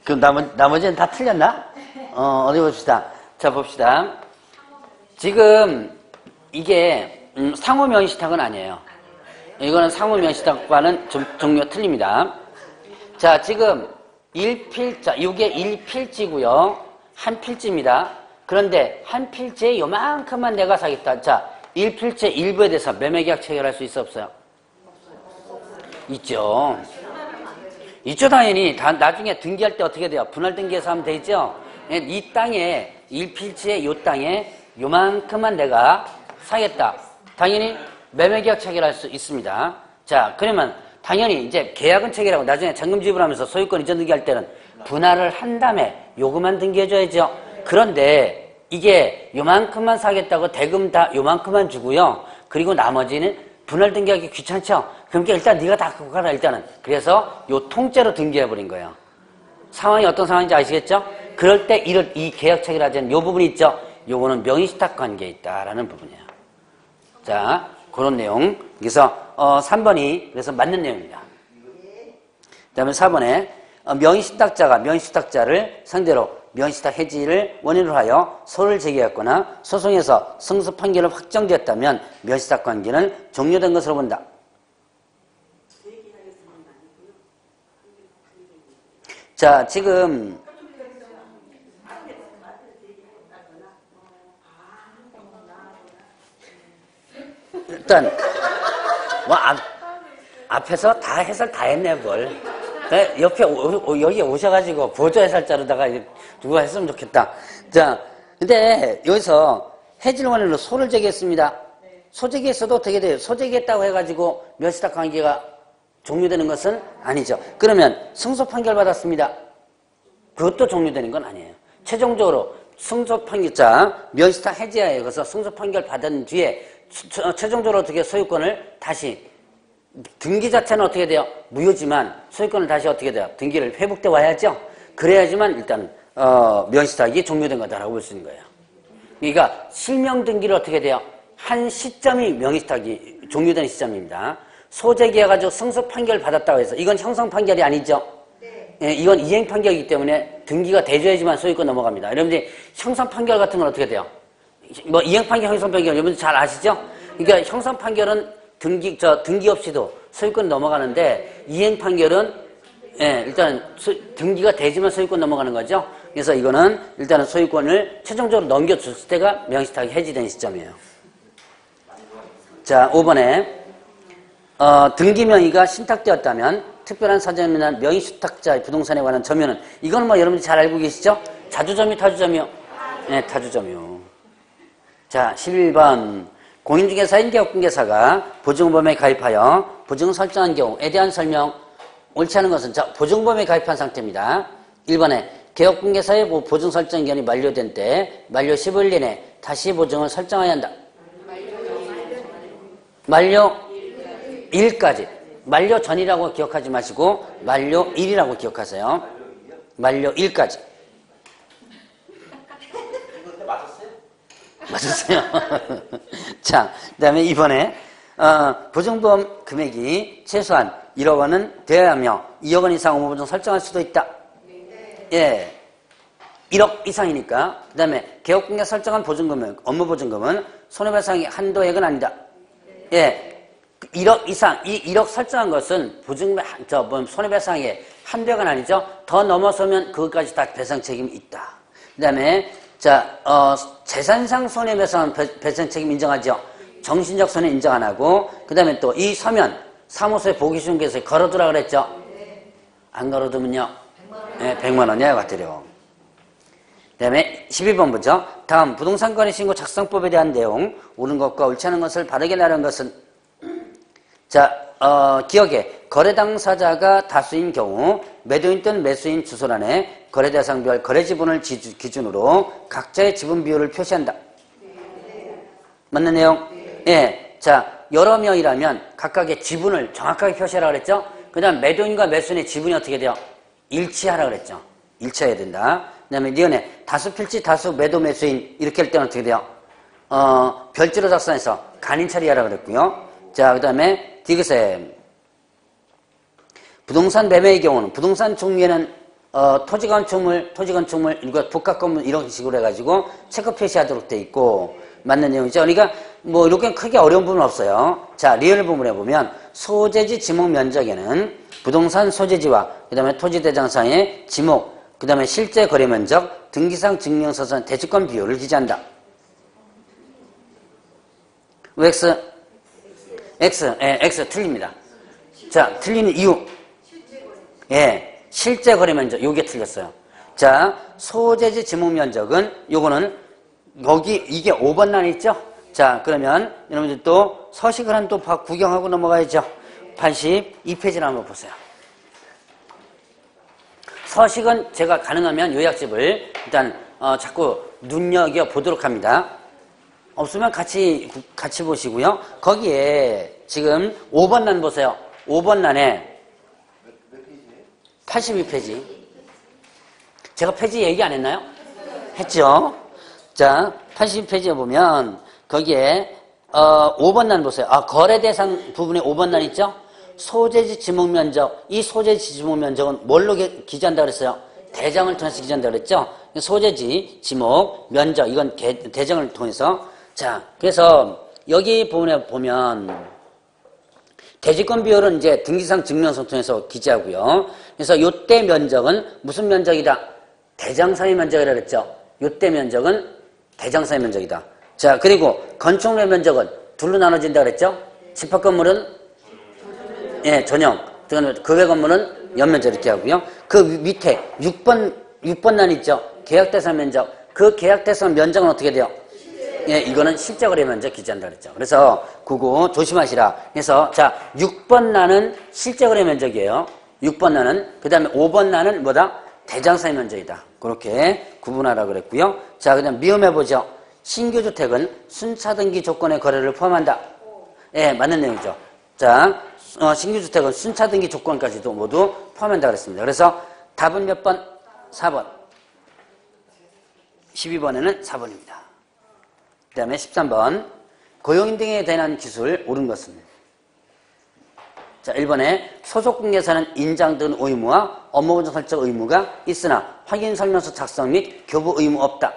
그럼 나머지는 다 틀렸나? 어디 봅시다. 자, 봅시다. 지금 이게 상호 면시탁은 아니에요. 이거는 상호 면시탁과는 종류가 틀립니다. 자, 지금 이게 1필지고요. 한 필지입니다. 그런데 한 필지에 요만큼만 내가 사겠다. 자, 1필지 일부에 대해서 매매계약 체결할 수 있어 없어요? 있죠. 있죠, 당연히. 나중에 등기할 때 어떻게 돼요? 분할 등기해서 하면 되죠? 이 땅에, 1필지에 요 땅에 요만큼만 내가 사겠다. 당연히 매매계약 체결할 수 있습니다. 자, 그러면 당연히 이제 계약은 체결하고 나중에 잔금 지불하면서 소유권 이전 등기할 때는 분할을 한 다음에 요금만 등기해줘야죠. 그런데 이게 요만큼만 사겠다고 대금 다 요만큼만 주고요. 그리고 나머지는 분할 등기하기 귀찮죠? 그러니까 일단 네가 다 갖고 가라, 일단은. 그래서 요 통째로 등기해버린 거예요. 상황이 어떤 상황인지 아시겠죠? 그럴 때 이 계약 체결하지 않은 요 부분이 있죠? 요거는 명의시탁 관계에 있다라는 부분이에요. 자, 그런 내용. 그래서 3번이 그래서 맞는 내용입니다. 그 다음에 4번에 명의시탁자가 명의시탁자를 상대로 명의시탁 해지를 원인으로 하여 소를 제기했거나 소송에서 승소 판결을 확정되었다면 명의시탁 관계는 종료된 것으로 본다. 자, 지금 일단 뭐 앞에서 다 해설 다 했네 뭘. 옆에 여기 오셔가지고 보조 해설자로다가 누가 했으면 좋겠다. 자, 근데 여기서 해지를 원인으로 소를 제기했습니다. 소 제기했어도 어떻게 돼요? 소 제기했다고 해가지고 명의시탁 관계가 종료되는 것은 아니죠. 그러면 승소 판결 받았습니다. 그것도 종료되는 건 아니에요. 최종적으로 승소 판결자 명의시탁 해지하에 의해서 승소 판결 받은 뒤에 최종적으로 어떻게 소유권을 다시 등기 자체는 어떻게 돼요? 무효지만 소유권을 다시 어떻게 돼요? 등기를 회복돼 와야죠. 그래야지만 일단 명의시탁이 종료된 거다라고 볼 수 있는 거예요. 그러니까 실명 등기를 어떻게 돼요? 한 시점이 명의시탁이 종료된 시점입니다. 소재기해 가지고 승소 판결 받았다고 해서 이건 형성 판결이 아니죠. 예, 이건 이행 판결이기 때문에 등기가 돼줘야지만 소유권 넘어갑니다. 여러분들이 형성 판결 같은 건 어떻게 돼요? 뭐 이행 판결, 형성 판결 여러분들 잘 아시죠? 그러니까 형성 판결은 등기 없이도 소유권 넘어가는데 이행 판결은 예, 일단 등기가 되지만 소유권 넘어가는 거죠. 그래서 이거는 일단은 소유권을 최종적으로 넘겨줬을 때가 명의시탁이 해지된 시점이에요. 자, 5번에 등기 명의가 신탁되었다면 특별한 사정에 의한 명의수탁자의 부동산에 관한 점유는 이거는 뭐 여러분들 잘 알고 계시죠? 자주점유, 타주점유? 네, 타주점유. 자, 11번 공인중개사인 개업공개사가 보증보험에 가입하여 보증 설정한 경우에 대한 설명. 옳지 않은 것은 자, 보증보험에 가입한 상태입니다. 1번에 개업공개사의 보증 설정 기간이 만료된 때 만료 15일 이내 다시 보증을 설정해야 한다. 만료 1까지. 만료 전이라고 기억하지 마시고 만료 1이라고 기억하세요. 만료 1까지. 맞았어요? 자, 그 다음에 이번에 보증보험 금액이 최소한 1억 원은 되어야 하며 2억 원 이상 업무보증 설정할 수도 있다. 예, 1억 이상이니까. 그 다음에 개업공개 설정한 보증금은 업무보증금은 손해배상의 한도액은 아니다. 예, 1억 이상, 이 1억 설정한 것은 보증금, 손해배상의 한도액은 아니죠. 더 넘어서면 그것까지 다 배상 책임이 있다. 그 다음에 자, 재산상 손해배상 배상 책임 인정하죠. 정신적 손해 인정 안 하고, 그 다음에 또 이 서면 사무소에 보기준께서 걸어두라 그랬죠. 안 걸어두면요, 100만 원 이하가 되려. 그 다음에 12번 보죠. 다음 부동산거래신고 작성법에 대한 내용. 옳은 것과 옳지 않은 것을 바르게 나눈 것은 자, 기억에 거래 당사자가 다수인 경우 매도인 또는 매수인 주소란에 거래 대상별 거래 지분을 기준으로 각자의 지분 비율을 표시한다. 맞는 내용? 예. 자, 여러 명이라면 각각의 지분을 정확하게 표시하라 그랬죠? 그 다음 매도인과 매수인의 지분이 어떻게 돼요? 일치하라 그랬죠? 일치해야 된다. 그 다음에 니은에 다수 필지, 다수 매도 매수인 이렇게 할 때는 어떻게 돼요? 별지로 작성해서 간인 처리하라 그랬고요. 자, 그 다음에 디귿에 부동산 매매의 경우는 부동산 종류에는 토지건축물, 이거 복합건물 이런 식으로 해가지고 체크 표시하도록 돼 있고 맞는 내용이죠. 그러니까 뭐 이렇게 크게 어려운 부분은 없어요. 자, 리얼 부분에 보면 소재지 지목 면적에는 부동산 소재지와 그 다음에 토지 대장상의 지목, 그 다음에 실제 거래 면적, 등기상 증명서상 대지권 비율을 기재한다. 왜 X? X, 예, X 틀립니다. 자, 틀리는 이유. 예, 실제 거래 면적, 요게 틀렸어요. 자, 소재지 지목 면적은, 요거는, 여기, 이게 5번 란 있죠? 자, 그러면, 여러분들 또 서식을 한 또 구경하고 넘어가야죠. 82페이지를 한번 보세요. 서식은 제가 가능하면 요약집을 일단, 자꾸 눈여겨보도록 합니다. 없으면 같이 보시고요. 거기에 지금 5번 란 보세요. 5번 란에 82페이지. 제가 페이지 얘기 안 했나요? 했죠? 자, 82페이지에 보면 거기에 5번 란 보세요. 거래 대상 부분에 5번 란 있죠? 소재지 지목 면적. 이 소재지 지목 면적은 뭘로 기재한다 그랬어요? 대장을 통해서 기재한다 그랬죠? 소재지 지목 면적. 이건 대장을 통해서. 자, 그래서 여기 부분에 보면 대지권 비율은 이제 등기상 증명서 통해서 기재하고요. 그래서 요때 면적은 무슨 면적이다? 대장사의 면적이라 그랬죠. 요때 면적은 대장사의 면적이다. 자, 그리고 건축물의 면적은 둘로 나눠진다 그랬죠. 집합 건물은 예, 전용. 급여 건물은 연면적 이렇게 하고요. 그 밑에 6번 란 있죠. 계약 대상 면적. 그 계약 대상 면적은 어떻게 돼요? 예, 이거는 실제 거래 면적 기재한다 그랬죠. 그래서 그거 조심하시라. 그래서 자, 6번 란은 실제 거래 면적이에요. 6번 란은. 그 다음에 5번 란은 뭐다? 대장사의 면적이다. 그렇게 구분하라 그랬고요. 자, 그다음 미음해 보죠. 신규 주택은 순차 등기 조건의 거래를 포함한다. 예, 맞는 내용이죠. 자, 신규 주택은 순차 등기 조건까지도 모두 포함한다 그랬습니다. 그래서 답은 몇 번? 4번. 12번에는 4번입니다. 그 다음에 13번. 고용인 등에 대한 기술 옳은 것은? 자, 1번에 소속공개사는 인장 등 의무와 업무보조 설정 의무가 있으나 확인설명서 작성 및 교부 의무 없다.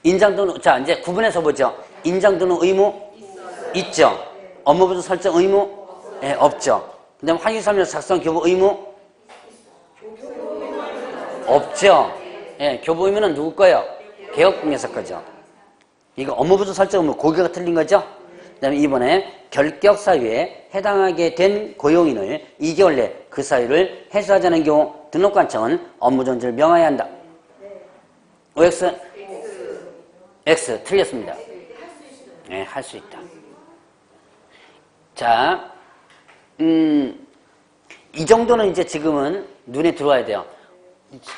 인장 등, 자, 이제 구분해서 보죠. 인장 등 의무? 있죠. 업무보조 설정 의무? 예, 없죠. 그 다음에 확인설명서 작성 교부 의무? 없죠. 예, 교부 의무는 누구 거예요? 개업공개사 거죠. 이거 업무보조 설정 의무 고개가 틀린 거죠? 그 다음에 이번에 결격 사유에 해당하게 된 고용인을 2개월 내 그 사유를 해소하지 않은 경우 등록관청은 업무정지를 명하여야 한다. OX? X. 틀렸습니다. 네, 할 수 있다. 자, 이 정도는 이제 지금은 눈에 들어와야 돼요.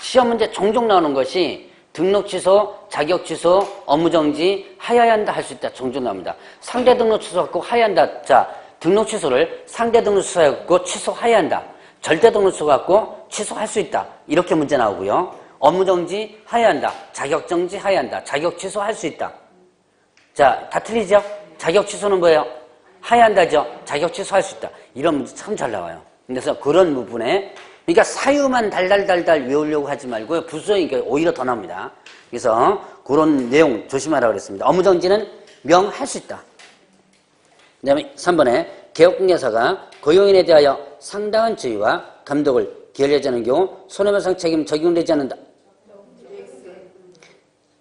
시험 문제 종종 나오는 것이 등록 취소, 자격 취소, 업무 정지, 하여야 한다 할 수 있다. 종종 나옵니다. 상대 등록 취소하고 하여야 한다. 자, 등록 취소를 상대 등록 취소하고 취소하여야 한다. 절대 등록 취소하고 취소할 수 있다. 이렇게 문제 나오고요. 업무 정지, 하여야 한다. 자격 정지, 하여야 한다. 자격 취소할 수 있다. 자, 다 틀리죠? 자격 취소는 뭐예요? 하여야 한다죠? 자격 취소할 수 있다. 이런 문제 참 잘 나와요. 그래서 그런 부분에 그러니까 사유만 달달달달 외우려고 하지 말고요. 부수적인 게 오히려 더 나옵니다. 그래서 그런 내용 조심하라고 그랬습니다. 업무정지는 명할 수 있다. 그 다음에 3번에 개업공개사가 고용인에 대하여 상당한 지위와 감독을 기울이지 않은 경우 손해배상 책임 적용되지 않는다.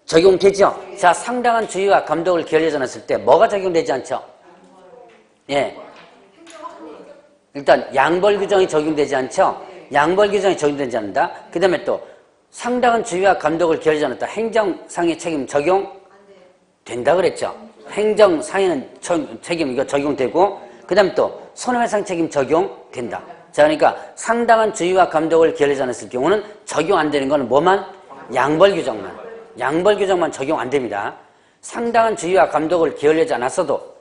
적용되죠? 자, 상당한 주의와 감독을 기울이지 않았을 때 뭐가 적용되지 않죠? 예. 일단 양벌 규정이 적용되지 않죠? 양벌 규정이 적용되지 않는다. 그 다음에 또 상당한 주의와 감독을 기울이지 않았다. 행정상의 책임 적용된다 그랬죠? 행정상에는 책임 이거 적용되고 그 다음에 또 손해배상 책임 적용된다. 자, 그러니까 상당한 주의와 감독을 기울이지 않았을 경우는 적용 안 되는 거는 뭐만? 양벌 규정만. 양벌 규정만 적용 안 됩니다. 상당한 주의와 감독을 기울이지 않았어도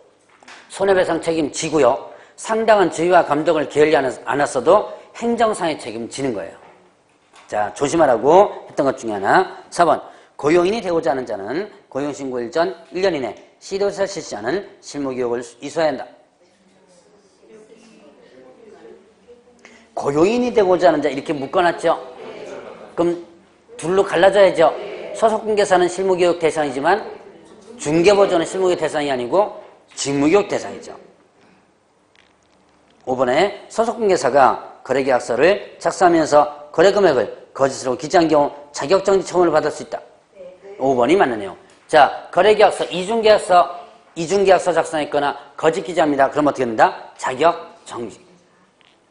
손해배상 책임 지고요. 상당한 주의와 감독을 기울이지 않았어도 행정상의 책임 지는 거예요. 자, 조심하라고 했던 것 중에 하나. 4번. 고용인이 되고자 하는 자는 고용신고일 전 1년 이내 시도조사 실시하는 실무교육을 이수해야 한다. 고용인이 되고자 하는 자 이렇게 묶어놨죠? 그럼 둘로 갈라져야죠. 소속공개사는 실무교육 대상이지만 중개보조는 실무교육 대상이 아니고 직무교육 대상이죠. 5번에 소속공개사가 거래계약서를 작성하면서 거래금액을 거짓으로 기재한 경우 자격정지 처분을 받을 수 있다. 5번이 맞는 내용. 자, 거래계약서, 이중계약서 작성했거나 거짓 기재합니다. 그럼 어떻게 된다? 자격정지.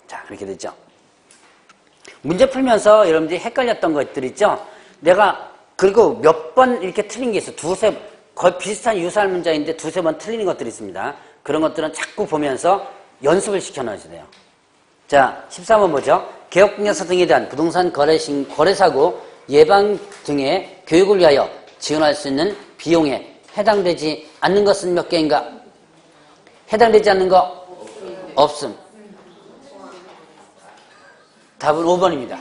자, 그렇게 됐죠. 문제 풀면서 여러분들이 헷갈렸던 것들 있죠? 내가 그리고 몇 번 이렇게 틀린 게 있어. 거의 비슷한 유사한 문제인데 두세 번 틀리는 것들이 있습니다. 그런 것들은 자꾸 보면서 연습을 시켜놔야 돼요. 자, 13번 보죠. 개업공개사 등에 대한 부동산 거래사고 예방 등의 교육을 위하여 지원할 수 있는 비용에 해당되지 않는 것은 몇 개인가? 해당되지 않는 거? 없음. 답은 5번입니다.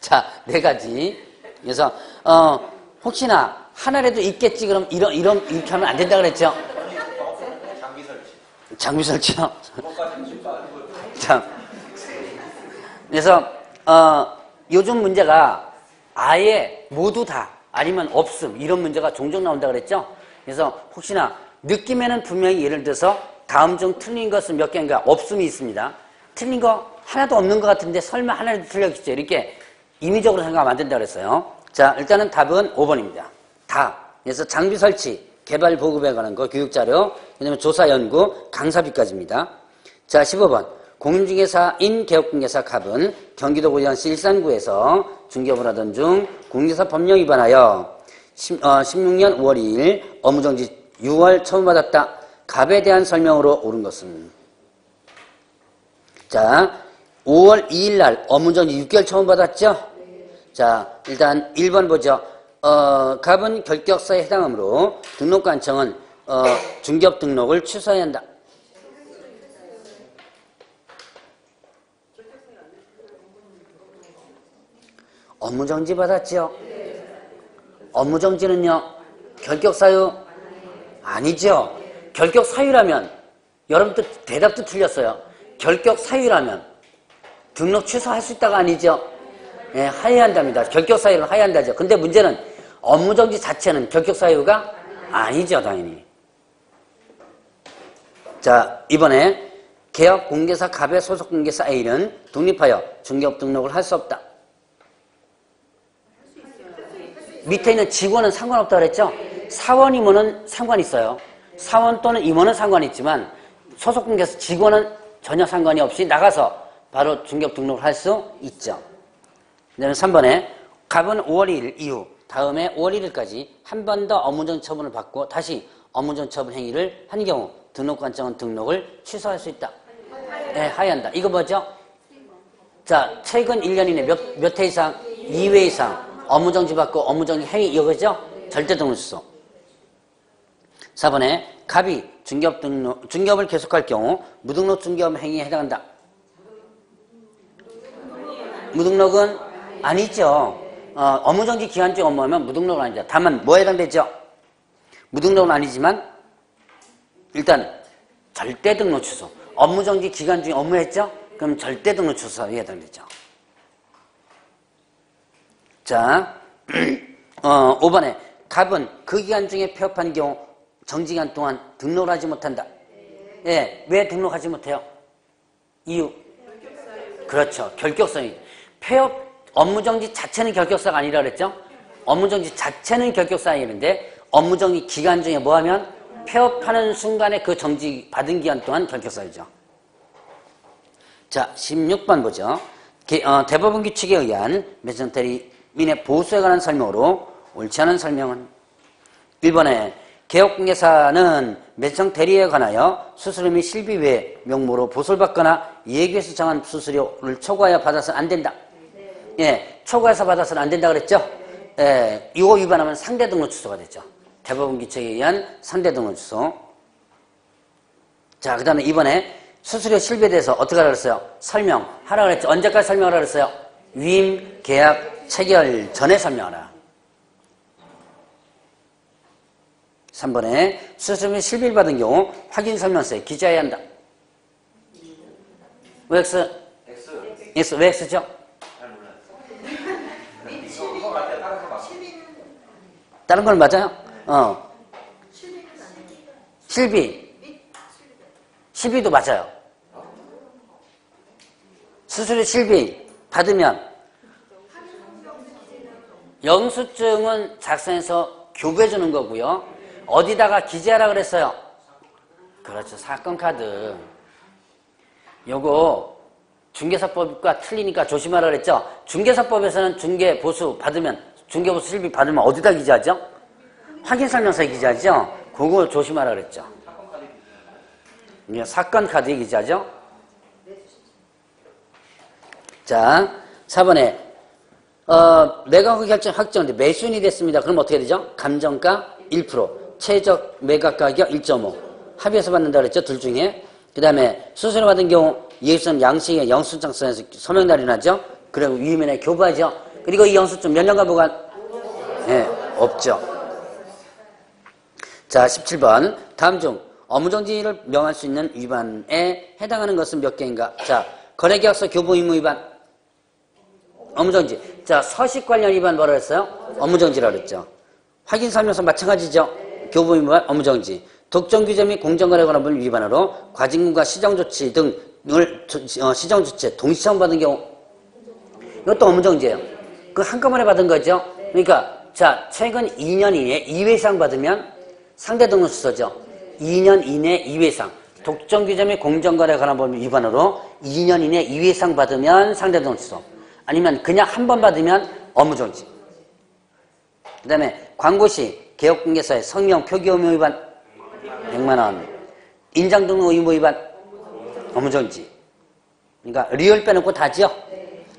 자, 4가지. 그래서, 혹시나 하나라도 있겠지, 그럼 이렇게 하면 안 된다 그랬죠? 장비 설치요? 자, 그래서, 요즘 문제가 아예 모두 다 아니면 없음, 이런 문제가 종종 나온다 그랬죠? 그래서 혹시나 느낌에는 분명히 예를 들어서 다음 중 틀린 것은 몇 개인가? 없음이 있습니다. 틀린 거 하나도 없는 것 같은데 설마 하나라도 틀렸겠죠? 이렇게 임의적으로 생각하면 안 된다 그랬어요. 자, 일단은 답은 5번입니다. 다. 그래서 장비 설치, 개발 보급에 관한 거, 교육자료, 그 다음에 조사 연구, 강사비까지입니다. 자, 15번. 공인중개사인 개업공개사 갑은 경기도 고양시 일산구에서 중개업을 하던 중 공개사 법령 위반하여 16년 5월 2일 업무정지 6월 처분받았다. 갑에 대한 설명으로 옳은 것은? 자, 5월 2일 날 업무정지 6개월 처분받았죠? 자, 일단 1번 보죠. 갑은 결격사에 해당하므로 등록관청은 중개업 등록을 취소해야 한다. 업무정지 받았지요? 업무정지는요? 결격사유? 아니죠. 결격사유라면 여러분들 대답도 틀렸어요. 결격사유라면 등록 취소할 수 있다가 아니죠? 예, 하회한답니다. 결격사유를 하회한다죠. 근데 문제는 업무정지 자체는 결격사유가 아니죠, 당연히. 자, 이번에 개업공개사 갑의 소속공개사 A는 독립하여 중개업 등록을 할 수 없다. 밑에 있는 직원은 상관없다고 그랬죠? 사원 임원은 상관이 있어요. 사원 또는 임원은 상관이 있지만 소속공개사 직원은 전혀 상관이 없이 나가서 바로 중개업 등록을 할 수 있죠. 그다음에 3번에 갑은 5월 1일 이후 다음에 5월 1일까지 한 번 더 업무정지 처분을 받고 다시 업무정지 처분 행위를 한 경우 등록관청은 등록을 취소할 수 있다. 네, 하회한다. 이거 뭐죠? 자, 최근 1년 이내 몇 회 이상? 2회 이상 업무정지 받고 업무정지 행위 이거죠? 절대 등록 취소. 4번에 갑이 중개업을 계속할 경우 무등록 중개업 행위에 해당한다. 무등록은 아니죠. 업무정지 기간 중 업무하면 무등록은 아니죠. 다만 뭐에 해당되죠? 무등록은 아니지만 일단 절대 등록 취소. 업무정지 기간 중에 업무했죠? 그럼 절대 등록 취소에 해당되죠. 자, 5번에 갑은 그 기간 중에 폐업한 경우 정지기간 동안 등록을 하지 못한다. 예, 왜 등록하지 못해요? 이유? 그렇죠. 결격성이. 폐업, 업무정지 자체는 결격사가 아니라 그랬죠? 업무정지 자체는 결격사인데 업무정지 기간 중에 뭐하면 폐업하는 순간에 그 정지 받은 기간 동안 결격사유죠. 자, 16번 보죠. 대법원 규칙에 의한 매정대리인의 보수에 관한 설명으로 옳지 않은 설명은 1번에 개업공개사는 매정대리에 관하여 수수료 및 실비 외에 명목으로 보수를 받거나 이해규에서 정한 수수료를 초과하여 받아서는 안 된다. 예, 초과해서 받아서는 안 된다 그랬죠? 예, 이거 위반하면 상대 등록 취소가 되죠. 대법원 규칙에 의한 상대 등록 취소. 자, 그 다음에 이번에 수수료 실비에 대해서 어떻게 하라 그랬어요? 설명하라 그랬죠. 언제까지 설명하라 그랬어요? 위임, 계약, 체결 전에 설명하라. 3번에 수수료 및 실비를 받은 경우 확인 설명서에 기재해야 한다. 왜 X? X. 왜 X죠? 다른 건 맞아요? 실비도 맞아요. 수수료 실비 받으면 영수증은 작성해서 교부해 주는 거고요. 어디다가 기재하라 그랬어요? 그렇죠. 사건카드. 요거 중개사법과 틀리니까 조심하라 그랬죠? 중개사법에서는 중개보수 받으면 중개보수 실비 받으면 어디다 기재하죠? 확인설명서에 기재하죠? 그거 조심하라 그랬죠? 사건카드에 기재하죠? 자, 4번에 매각후 결정 확정인데 매수인이 됐습니다. 그럼 어떻게 되죠? 감정가 1%, 최적 매각가격 1.5 합의해서 받는다 그랬죠? 둘 중에. 그 다음에 수수료 받은 경우 이해수는 양식의 영수증서에서 서명 날인하죠? 그리고 위임인에 교부하죠? 그리고 이 영수증 몇 년간 보관? 네, 없죠. 자, 17번. 다음 중 업무정지를 명할 수 있는 위반에 해당하는 것은 몇 개인가? 자, 거래계약서 교부 의무 위반. 업무정지. 자, 서식 관련 위반 뭐라 했어요? 업무정지라 그랬죠. 확인설명서 마찬가지죠. 교부 의무 위반, 업무정지. 독점규제 및 공정거래관합을 위반으로 과징금과 시정조치 등을 시정조치에 동시처분받은 경우 이것도 업무정지예요. 그 한꺼번에 받은 거죠. 그러니까 자, 최근 2년 이내에 2회 이상 받으면 상대 등록 취소죠. 2년 이내 2회 이상. 독점규제 및 공정거래관합을 위반으로 2년 이내 2회 이상 받으면 상대 등록 취소. 아니면 그냥 한 번 받으면 업무정지. 그 다음에 광고시 개업공개사의 성명 표기 의무 위반 100만원. 인장등록 의무 위반 업무정지. 그러니까 리얼 빼놓고 다죠.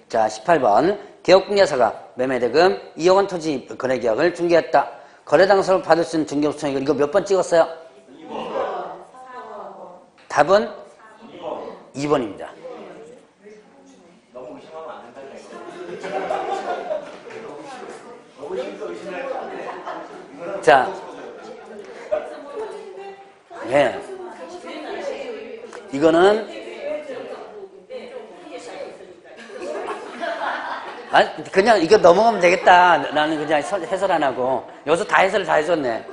자, 18번. 개업공개사가 매매대금 2억 원 토지 거래계약을 중개했다. 거래당사로 받을 수 있는 중개소송이고 이거 몇 번 찍었어요? 2번. 답은 2번입니다. 너무 의심하면 안 된다는 얘기죠. 자, 네. 이거는 그냥 이거 넘어가면 되겠다. 나는 그냥 해설 안 하고 여기서 다 해설을 다 해줬네.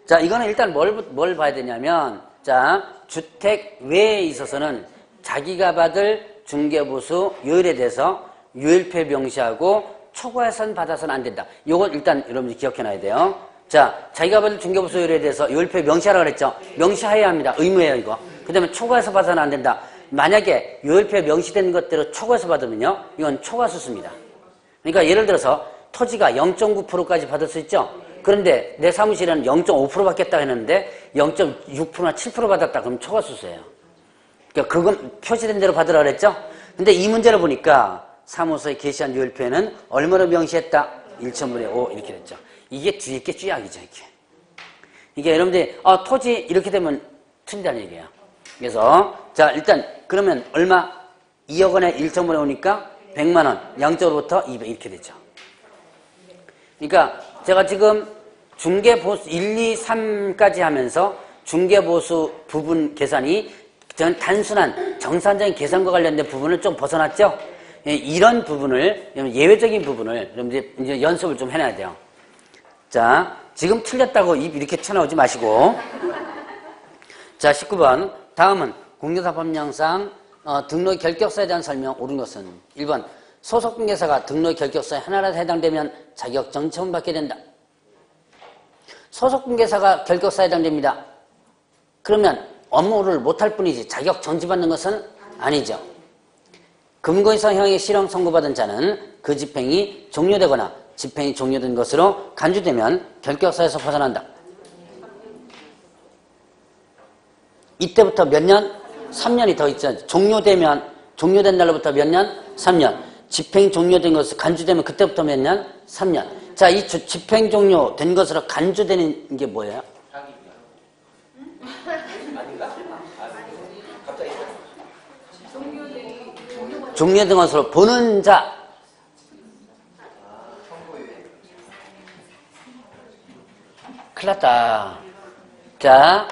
자, 이거는 일단 뭘 봐야 되냐면, 자, 주택 외에 있어서는 자기가 받을 중개보수 요율에 대해서 유일패 명시하고 초과해선 받아서는 안 된다. 요걸 일단 여러분들 기억해놔야 돼요. 자, 자기가 받을 중개보수 요율에 대해서 유일패 명시하라고 그랬죠. 명시해야 합니다. 의무예요, 이거. 그 다음에 초과해서 받아서는 안 된다. 만약에 요일표에 명시된 것대로 초과해서 받으면요, 이건 초과수수입니다. 그러니까 예를 들어서 토지가 0.9%까지 받을 수 있죠. 그런데 내 사무실에는 0.5% 받겠다 했는데 0.6%나 7% 받았다 그러면 초과수수예요. 그러니까 그건 표시된 대로 받으라 그랬죠. 근데 이 문제를 보니까 사무소에 게시한 요일표에는 얼마로 명시했다? 1,000분의 5 이렇게 됐죠. 이게 뒤에 게 쥐약이죠, 이게. 이게 여러분들이 토지 이렇게 되면 틀린다는 얘기예요. 그래서 자, 일단 그러면 얼마? 2억 원에 1,000분의 5니까 100만 원, 양쪽으로부터 200 이렇게 되죠. 그러니까 제가 지금 중개보수 1, 2, 3까지 하면서 중개보수 부분 계산이 저는 단순한 정산적인 계산과 관련된 부분을 좀 벗어났죠. 이런 부분을, 예외적인 부분을 여러분들 이제 연습을 좀 해놔야 돼요. 자, 지금 틀렸다고 입 이렇게 튀어나오지 마시고. 자, 19번. 다음은 공개사법령상 등록 결격서에 대한 설명 옳은 것은 1번 소속공개사가 등록 결격서에 하나라도 해당되면 자격정지 처분받게 된다. 소속공개사가 결격서에 해당됩니다. 그러면 업무를 못할 뿐이지 자격정지받는 것은 아니죠. 금고이사형의 실형 선고받은 자는 그 집행이 종료되거나 집행이 종료된 것으로 간주되면 결격서에서 벗어난다. 이때부터 몇 년? 3년이 더 있죠. 종료된 날로부터 몇 년? 3년. 집행 종료된 것으로 간주되면 그때부터 몇 년? 3년. 자, 이 집행 종료된 것으로 간주되는 게 뭐예요? 종료된 것으로 보는 자. 큰일 났다. 자,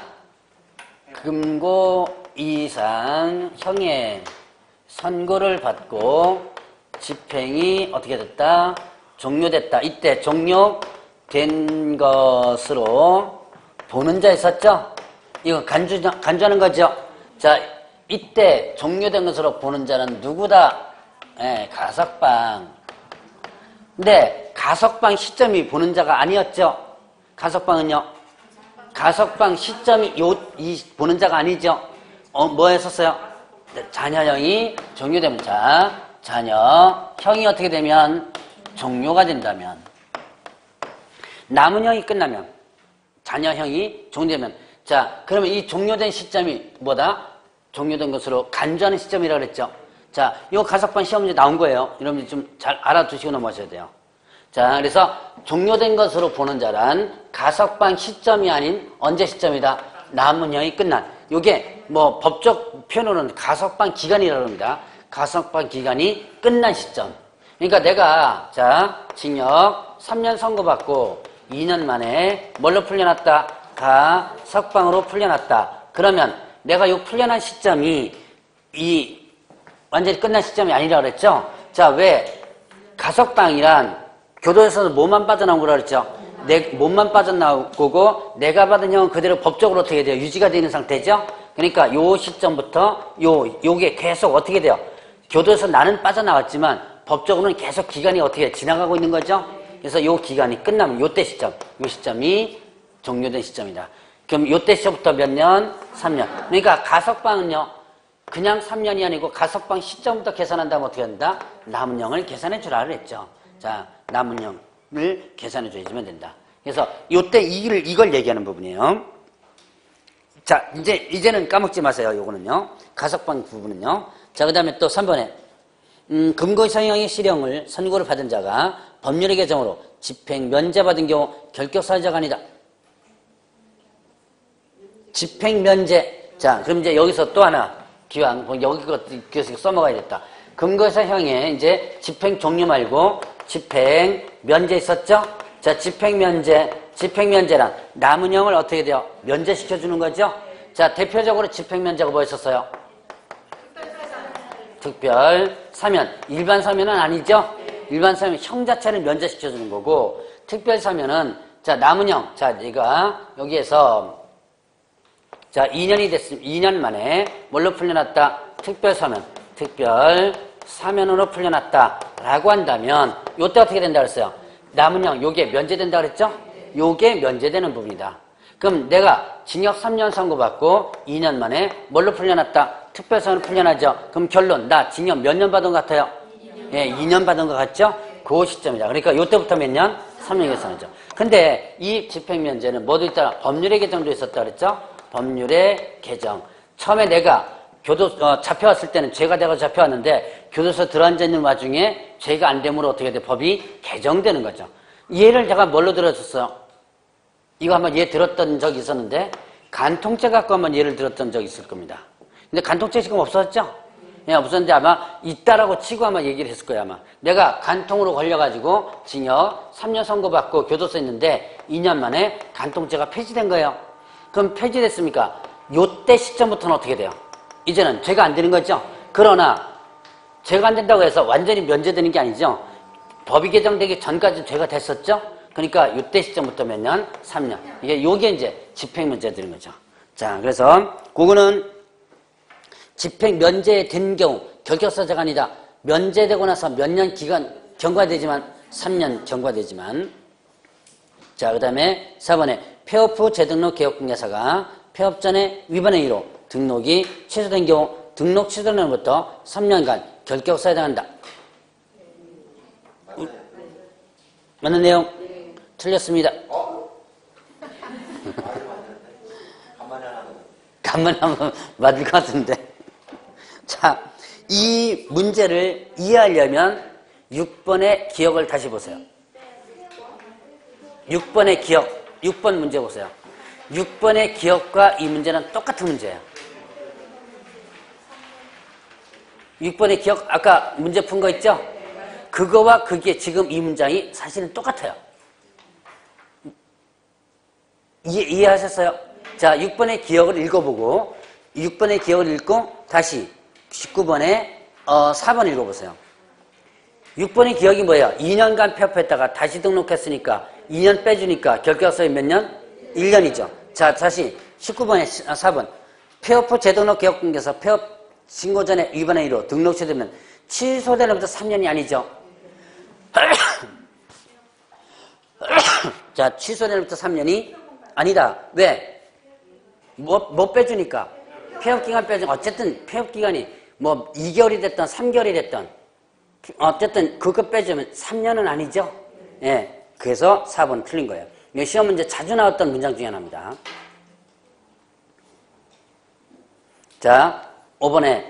금고 이상 형의 선고를 받고 집행이 어떻게 됐다? 종료됐다. 이때 종료된 것으로 보는 자 있었죠? 이거 간주하는 거죠? 자, 이때 종료된 것으로 보는 자는 누구다? 가석방. 근데 가석방 시점이 보는 자가 아니었죠? 가석방은요? 가석방 시점이 이 보는 자가 아니죠? 뭐 했었어요? 자녀형이 종료되면 자녀형이 어떻게 되면 종료가 된다면 남은 형이 끝나면 자녀형이 종료되면 자, 그러면 이 종료된 시점이 뭐다? 종료된 것으로 간주하는 시점이라고 그랬죠? 자, 이 가석방 시험 문제 나온 거예요. 여러분들 좀 잘 알아두시고 넘어가셔야 돼요. 자, 그래서 종료된 것으로 보는 자란 가석방 시점이 아닌 언제 시점이다? 남은 형이 끝난. 요게 뭐 법적 표현으로는 가석방 기간이라고 합니다. 가석방 기간이 끝난 시점. 그러니까 내가 자, 징역 3년 선고받고 2년 만에 뭘로 풀려났다? 가석방으로 풀려났다. 그러면 내가 요 풀려난 시점이 이 완전히 끝난 시점이 아니라고 그랬죠? 자, 왜 가석방이란 교도에서는 뭐만 빠져나온 거라 그랬죠? 몸만 빠져나오고 내가 받은 형은 그대로 법적으로 어떻게 돼요? 유지가 되는 상태죠? 그러니까 요 시점부터 요게 계속 어떻게 돼요? 교도에서 나는 빠져나왔지만 법적으로는 계속 기간이 어떻게 지나가고 있는 거죠? 그래서 요 기간이 끝나면 요때 시점, 요 시점이 종료된 시점이다. 그럼 요때 시점부터 몇 년? 3년. 그러니까 가석방은요, 그냥 3년이 아니고 가석방 시점부터 계산한다면 어떻게 한다? 남은 형을 계산해 주라 그랬죠. 자, 남은 형을 계산해 줘야지면 된다. 그래서 요때 이걸 얘기하는 부분이에요. 자, 이제는 까먹지 마세요. 요거는요. 가석방 부분은요. 자, 그 다음에 또 3번에 금고이상형의 실형을 선고를 받은 자가 법률의 개정으로 집행 면제받은 경우 결격사유자가 아니다. 집행 면제. 자, 그럼 이제 여기서 또 하나 기왕 여기 것 써먹어야겠다. 금고이상형의 이제 집행 종료 말고 집행면제 있었죠? 자, 집행면제란 남은형을 어떻게 돼요? 면제시켜주는 거죠? 자, 대표적으로 집행면제가 뭐였었어요? 특별 사면. 일반 사면은 아니죠? 일반 사면 형 자체를 면제시켜주는 거고, 특별 사면은, 자, 남은형. 자, 네가 여기에서, 자, 2년이 됐으면, 2년 만에 뭘로 풀려났다? 특별 사면. 특별 사면으로 풀려났다. 라고 한다면, 요때 어떻게 된다 그랬어요? 남은형, 요게 면제된다 그랬죠? 요게 면제되는 부분이다. 그럼 내가 징역 3년 선고받고 2년 만에 뭘로 풀려났다? 특별사면으로 풀려나죠? 그럼 결론, 나 징역 몇 년 받은 것 같아요? 2년. 예, 2년 받은 것 같죠? 그 시점이다. 그러니까 요때부터 몇 년? 3년 계산하죠. 근데 이 집행면제는 뭐도 있다? 법률의 개정도 있었다 그랬죠? 법률의 개정. 처음에 내가 잡혀왔을 때는 죄가 돼서 잡혀왔는데 교도소 들어앉아있는 와중에 죄가 안 되므로 어떻게 돼? 법이 개정되는 거죠. 얘를 제가 뭘로 들었었어요? 이거 한번 얘 들었던 적이 있었는데 간통죄 갖고 한번 예를 들었던 적이 있을 겁니다. 근데 간통죄 지금 없었죠? 예, 없었는데 아마 있다라고 치고 아마 얘기를 했을 거예요, 아마. 내가 간통으로 걸려가지고 징역 3년 선고받고 교도소에 있는데 2년 만에 간통죄가 폐지된 거예요. 그럼 폐지됐습니까? 요때 시점부터는 어떻게 돼요? 이제는 죄가 안 되는 거죠? 그러나 죄가 안 된다고 해서 완전히 면제되는 게 아니죠? 법이 개정되기 전까지 죄가 됐었죠? 그러니까 요때 시점부터 몇 년? 3년. 요게 이제 집행면제 되는 거죠. 자, 그래서 그거는 집행면제된 경우 결격사자가 아니다. 면제되고 나서 몇 년 기간 경과되지만 3년 경과되지만. 자, 그 다음에 4번에 폐업 후 재등록 개업공개사가 폐업 전에 위반의 의로 등록이 취소된 경우 등록 취소된 날부터 3년간 결격사에 해당한다. 맞는 내용? 틀렸습니다. 간만에 하면 맞을 것 같은데. 자, 이 문제를 이해하려면 6번의 기억을 다시 보세요. 6번의 기억, 6번 문제 보세요. 6번의 기억과 이 문제는 똑같은 문제예요. 6번의 기억, 아까 문제 푼 거 있죠? 그거와 그게 지금 이 문장이 사실은 똑같아요. 이해하셨어요? 자, 6번의 기억을 읽어보고 6번의 기억을 읽고 다시 19번에 4번 읽어보세요. 6번의 기억이 뭐예요? 2년간 폐업했다가 다시 등록했으니까 2년 빼주니까 결격사유 몇 년? 1년이죠. 자, 다시 19번에 4번. 폐업 후 재등록 개업공개사 폐업 신고 전에 위반의 의로 등록 취소되면 취소되는 것부터 3년이 아니죠. 자, 취소되는 것부터 3년이 아니다. 왜? 뭐 빼주니까. 폐업기간 빼주니까. 어쨌든 폐업기간이 뭐 2개월이 됐든 3개월이 됐든 어쨌든 그거 빼주면 3년은 아니죠. 예. 그래서 4번 틀린 거예요. 이거 시험 문제 자주 나왔던 문장 중에 하나입니다. 자, 5번에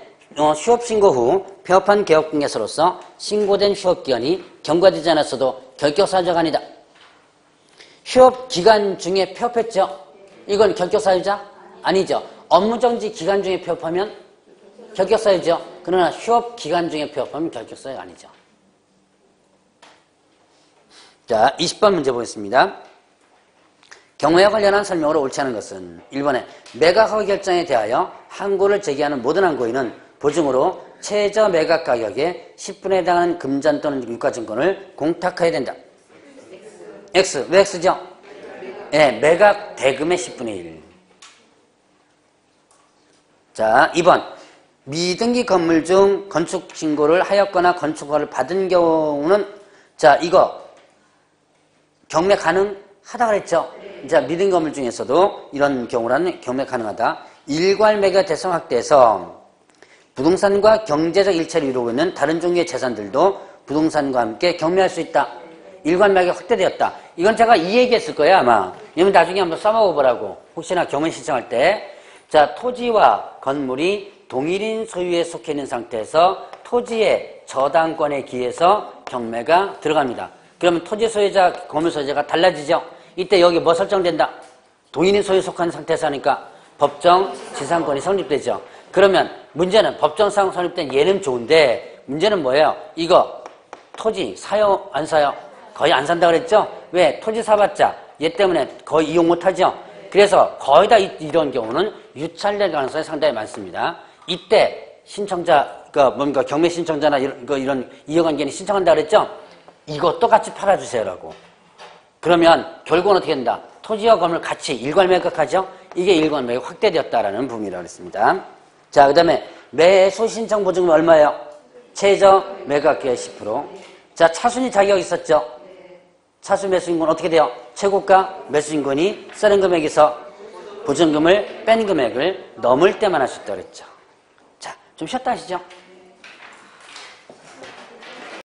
휴업 신고 후 폐업한 개업공개사로서 신고된 휴업기간이 경과되지 않았어도 결격사유자가 아니다. 휴업 기간 중에 폐업했죠? 이건 결격사유자? 아니죠. 업무정지 기간 중에 폐업하면 결격사유죠. 그러나 휴업 기간 중에 폐업하면 결격사유가 아니죠. 자, 20번 문제 보겠습니다. 경우에 관련한 설명으로 옳지 않은 것은 1번에 매각허가 결정에 대하여 항고를 제기하는 모든 항고인은 보증으로 최저 매각 가격의 10분에 해당하는 금전 또는 유가증권을 공탁해야 된다. X. 왜 X죠? 예, 매각 대금의 10분의 1. 자, 2번. 미등기 건물 중 건축 신고를 하였거나 건축허가를 받은 경우는 자, 이거 경매 가능하다 그랬죠? 자, 미등기 건물 중에서도 이런 경우라는 경매 가능하다. 일괄 매각 대상 확대해서 부동산과 경제적 일체를 이루고 있는 다른 종류의 재산들도 부동산과 함께 경매할 수 있다. 일괄 매각 확대되었다. 이건 제가 이 얘기했을 거예요, 아마. 이러면 나중에 한번 써먹어보라고. 혹시나 경매 신청할 때. 자, 토지와 건물이 동일인 소유에 속해 있는 상태에서 토지의 저당권에 기해서 경매가 들어갑니다. 그러면 토지 소유자, 건물 소유자가 달라지죠? 이때 여기 뭐 설정된다? 동일인 소유에 속한 상태에서 하니까 법정 지상권이 성립되죠. 그러면 문제는 법정상 성립된 얘는 좋은데 문제는 뭐예요? 이거 토지 사요, 안 사요? 거의 안 산다 그랬죠? 왜? 토지 사봤자 얘 때문에 거의 이용 못하죠? 그래서 거의 다 이런 경우는 유찰될 가능성이 상당히 많습니다. 이때 신청자가 뭔가 경매 신청자나 이런 이용관계인이 신청한다 그랬죠? 이것도 같이 팔아주세요라고. 그러면 결국은 어떻게 된다? 토지와 건물 같이 일괄 매각하죠? 이게 일괄 매각 확대되었다라는 부분이라고 했습니다. 자, 그 다음에 매수 신청 보증금 얼마예요? 최저 매각가의 10%. 자, 차순위 자격 있었죠? 차수 매수인권 어떻게 돼요? 최고가 매수인권이 쓰는 금액에서 보증금을 뺀 금액을 넘을 때만 할 수 있다고 그랬죠. 자, 좀 쉬었다 하시죠.